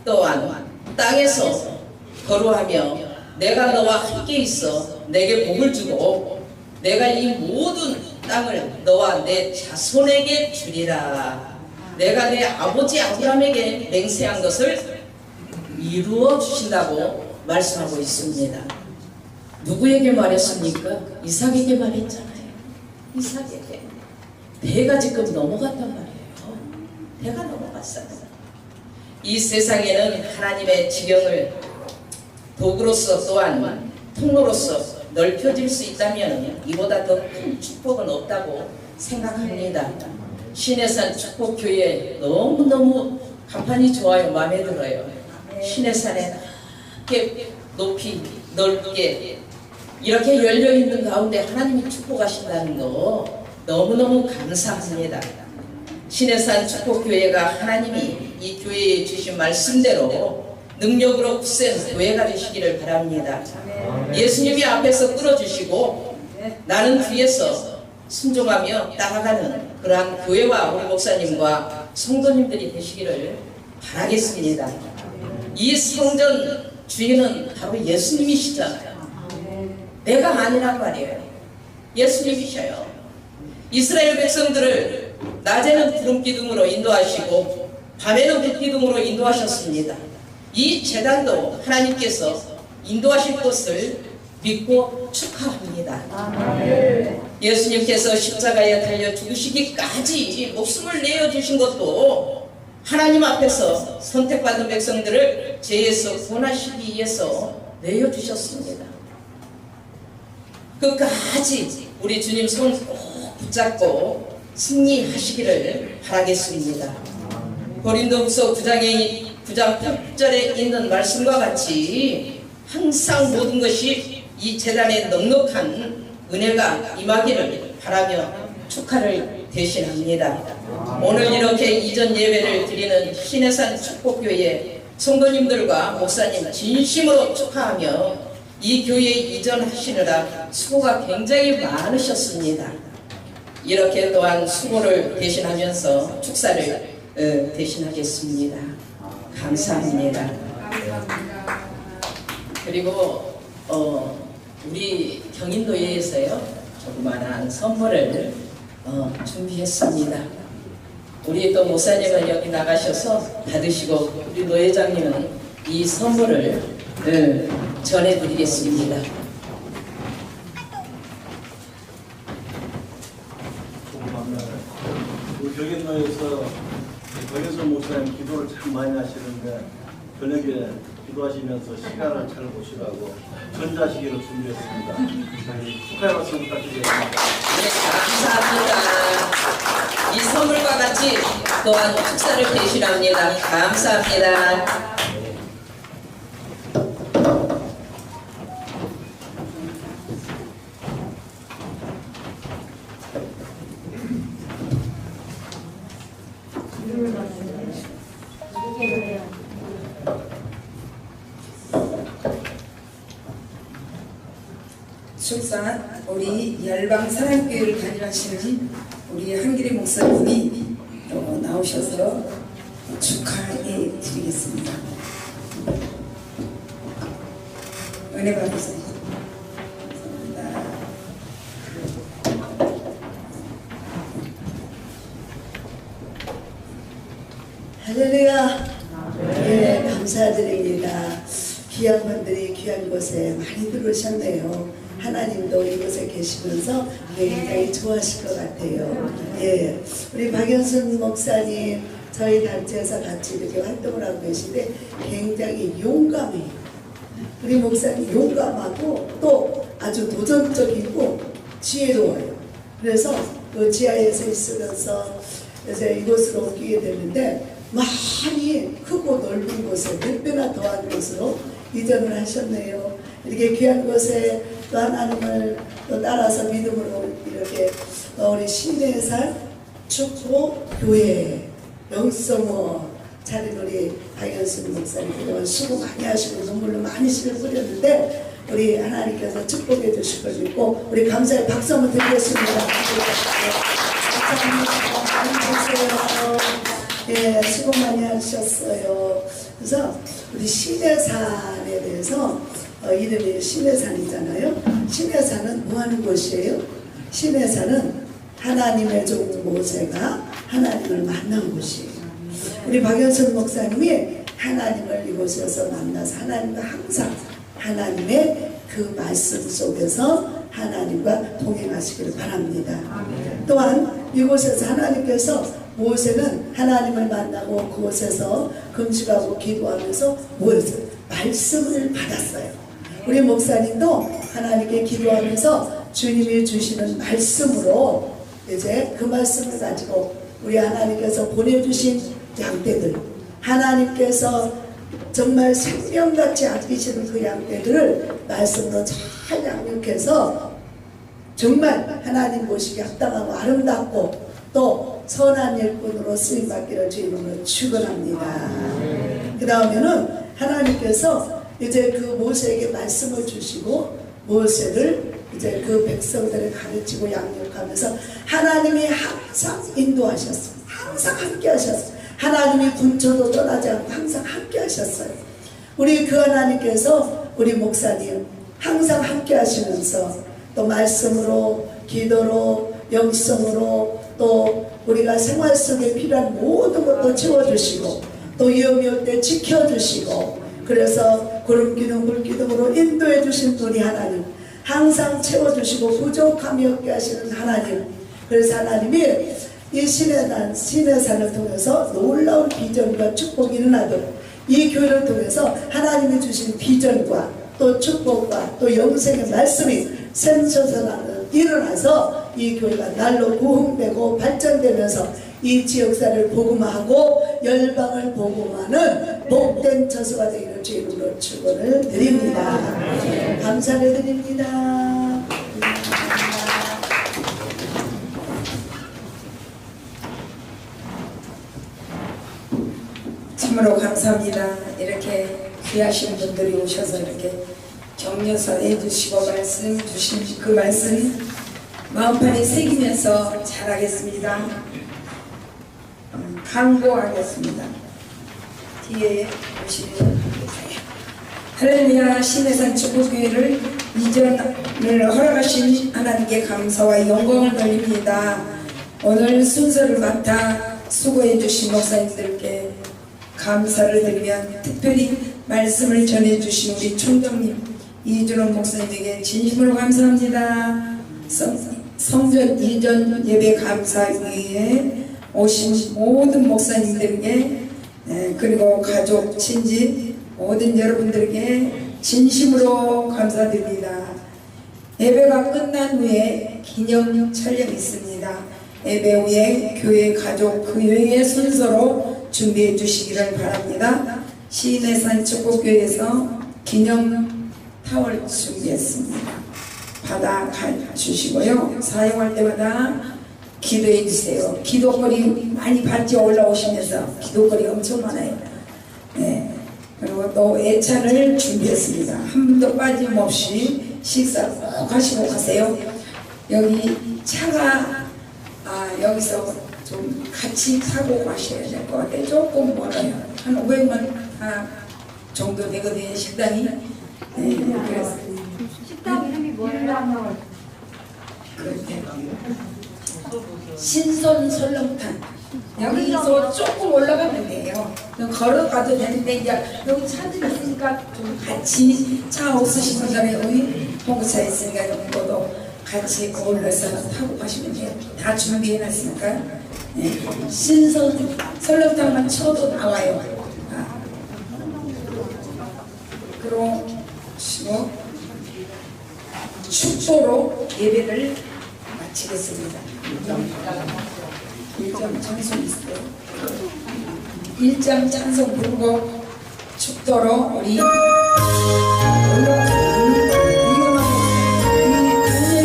또한 땅에서 거루하며 내가 너와 함께 있어 내게 복을 주고 내가 이 모든 땅을 너와 내 자손에게 주리라. 내가 내 아버지 아브라함에게 맹세한 것을 이루어 주신다고 말씀하고 있습니다. 누구에게 말했습니까? 이삭에게 말했잖아요. 이삭에게. 배가 지금 넘어갔단 말이에요. 배가 넘어갔어요. 이 세상에는 하나님의 지경을 도구로서 또한 통로로서 넓혀질 수 있다면 이보다 더 큰 축복은 없다고 생각합니다. 신해산 축복교회 너무너무 간판이 좋아요. 마음에 들어요. 신해산에 이렇게 높이 넓게 이렇게 열려있는 가운데 하나님이 축복하신다는 거 너무너무 감사합니다. 신해산 축복교회가 하나님이 이 교회에 주신 말씀대로 능력으로 굳센 교회가 되시기를 바랍니다. 예수님이 앞에서 끌어주시고 나는 뒤에서 순종하며 따라가는 그러한 교회와 우리 목사님과 성도님들이 되시기를 바라겠습니다. 이 성전 주인은 바로 예수님이시잖아요. 내가 아니란 말이에요. 예수님이셔요. 이스라엘 백성들을 낮에는 구름기둥으로 인도하시고 밤에는 불기둥으로 인도하셨습니다. 이 제단도 하나님께서 인도하실 것을 믿고 축하합니다. 예수님께서 십자가에 달려 죽으시기까지 목숨을 내어주신 것도 하나님 앞에서 선택받은 백성들을 죄에서 구원하시기 위해서 내어주셨습니다. 끝까지 우리 주님 손 꼭 붙잡고 승리하시기를 바라겠습니다. 고린도후서 9장 8절에 있는 말씀과 같이 항상 모든 것이 이 제단에 넉넉한 은혜가 임하기를 바라며 축하를 대신합니다. 오늘 이렇게 이전 예배를 드리는 신해산 축복교회 성도님들과 목사님 진심으로 축하하며 이 교회에 이전하시느라 수고가 굉장히 많으셨습니다. 이렇게 또한 수고를 대신하면서 축사를 대신하겠습니다. 감사합니다. 그리고 우리 경인도회에서요 조그마한 선물을 준비했습니다. 우리 또 목사님은 여기 나가셔서 받으시고 우리 노회장님은 이 선물을 전해드리겠습니다. 우리 경인도에서 박영선 목사님 기도를 참 많이 하시는데 저녁에 기도하시면서 시간을 잘 보시라고 전자시계를 준비했습니다. 축하의 말씀 부탁드리겠습니다. 네, 감사합니다. 이 선물과 같이 또한 축사를 대신합니다. 감사합니다. 축사 우리 열방사랑교회를 관리하시는 우리 한길의 목사님이 나오셔서 축하해 드리겠습니다. 은혜 받으세요. 감사합니다. 할렐루야. 네, 감사드립니다. 귀한 분들이 귀한 곳에 많이 들어오셨네요. 하나님도 이곳에 계시면서 굉장히 좋아하실 것 같아요. 예, 우리 박연순 목사님 저희 단체에서 같이 이렇게 활동을 하고 계신데 굉장히 용감해요. 우리 목사님 용감하고 또 아주 도전적이고 지혜로워요. 그래서 그 지하에서 있으면서 이제 이곳으로 옮기게 되는데 많이 크고 넓은 곳에 몇 배나 더한 곳으로 이전을 하셨네요. 이렇게 귀한 곳에 또 하나님을 또 따라서 믿음으로 이렇게 우리 신내산 축복교회 영성호 차린 우리 박연순 목사님 그동안 수고 많이 하시고 눈물로 많이 씨를 뿌렸는데 우리 하나님께서 축복해 주실 걸 믿고 우리 감사의 박수 한번 드리겠습니다. 감사합니다. 예, 수고 많이 하셨어요. 그래서 우리 신내산에 대해서 이름이 신내산이잖아요. 신내산은 뭐 하는 곳이에요? 신내산은 하나님의 종 모세가 하나님을 만난 곳이에요. 우리 박연선 목사님이 하나님을 이곳에서 만나서 하나님과 항상 하나님의 그 말씀 속에서 하나님과 동행하시기를 바랍니다. 또한 이곳에서 하나님께서 모세는 하나님을 만나고 그곳에서 금식하고 기도하면서 뭐였어요? 말씀을 받았어요. 우리 목사님도 하나님께 기도하면서 주님이 주시는 말씀으로 이제 그 말씀을 가지고 우리 하나님께서 보내주신 양떼들, 하나님께서 정말 생명같이 아끼시는 그 양떼들을 말씀으로 잘 양육해서 정말 하나님 보시기에 합당하고 아름답고 또 선한 일꾼으로 쓰임받기를 주 이름으로 축원합니다. 그 다음에는 하나님께서 이제 그 모세에게 말씀을 주시고 모세를 이제 그 백성들을 가르치고 양육하면서 하나님이 항상 인도하셨어요. 항상 함께 하셨어요. 하나님이 군초도 떠나지 않고 항상 함께 하셨어요. 우리 그 하나님께서 우리 목사님 항상 함께 하시면서 또 말씀으로 기도로 영성으로 또 우리가 생활 속에 필요한 모든 것도 채워주시고 또 위험이 올 때 지켜주시고 그래서 구름기둥 물기둥으로 인도해 주신 분이 하나님 항상 채워주시고 부족함이 없게 하시는 하나님. 그래서 하나님이 이 신해산을 통해서 놀라운 비전과 축복이 일어나도록 이 교회를 통해서 하나님이 주신 비전과 또 축복과 또 영생의 말씀이 샘솟아나는 일어나서 이 교회가 날로 부흥되고 발전되면서 이 지역사를 복음하고 열방을 복음하는 복된 처소가 되기를 주 이름으로 축원을 드립니다. 감사를 드립니다. 참으로 감사합니다. 이렇게 귀하신 분들이 오셔서 이렇게 격려서 해주시고 말씀 주신 그 말씀 마음판에 새기면서 잘하겠습니다. 강구하겠습니다. 뒤에 보시면 할렐루야. 신해산 축복교회를 이전을 허락하신 하나님께 감사와 영광을 돌립니다. 오늘 순서를 맡아 수고해 주신 목사님들께 감사를 드리며 특별히 말씀을 전해 주신 우리 총장님 이준원 목사님에게 진심으로 감사합니다. 성전 이전 예배 감사위에 오신 모든 목사님들에게 그리고 가족, 친지 모든 여러분들에게 진심으로 감사드립니다. 예배가 끝난 후에 기념 촬영이 있습니다. 예배 후에 교회 가족 그 외의 순서로 준비해 주시기를 바랍니다. 신해산 축복교회에서 기념 타월 준비했습니다. 받아 주시고요. 사용할 때마다 기도해 주세요. 기도거리 많이 받지 올라오시면서 기도거리 엄청 많아요. 네. 그리고 또 애찬을 준비했습니다. 한 분도 빠짐없이 식사 꼭 하시고 가세요. 여기 차가 여기서 좀 같이 타고 가셔야 될 것 같아요. 조금 멀어요. 한 500만 정도 되거든요. 식당이. 네, 그래서 식당 이름이 뭐예요? 신선 설렁탕. 여기서 조금 올라가면 돼요. 걸어가도 되는데 이제 여기 차들이 있으니까 좀 같이 차 없으신 분들은 여기 봉구차 있으니까 이것도 같이 올라서 타고 가시면 돼요. 다 준비해놨으니까. 네. 신선 설렁탕만 쳐도 나와요. 그리고 축도로 예배를 마치겠습니다. 1점 찬송 있어요. 1점 찬송 부르고 축도로 우리 이은영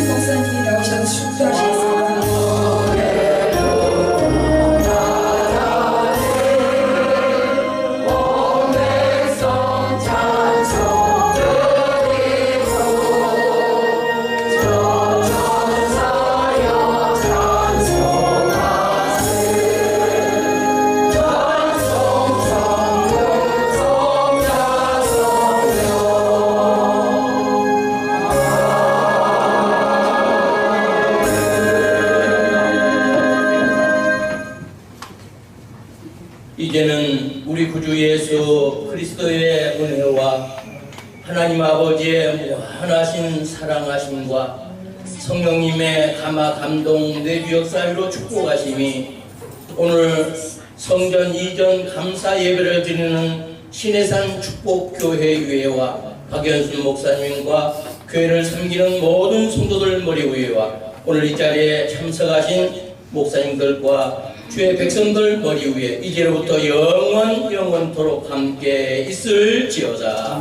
목사님이 나오셔서 축도하시겠습니다. 이제는 우리 구주 예수 그리스도의 은혜와 하나님 아버지의 무한하신 사랑하심과 성령님의 감화 감동 내주 역사로 축복하심이 오늘 성전 이전 감사 예배를 드리는 신해산 축복교회의회와 박연순 목사님과 교회를 섬기는 모든 성도들 머리 위에와 오늘 이 자리에 참석하신 목사님들과 주의 백성들 머리 위에 이제로부터 영원토록 함께 있을지어다.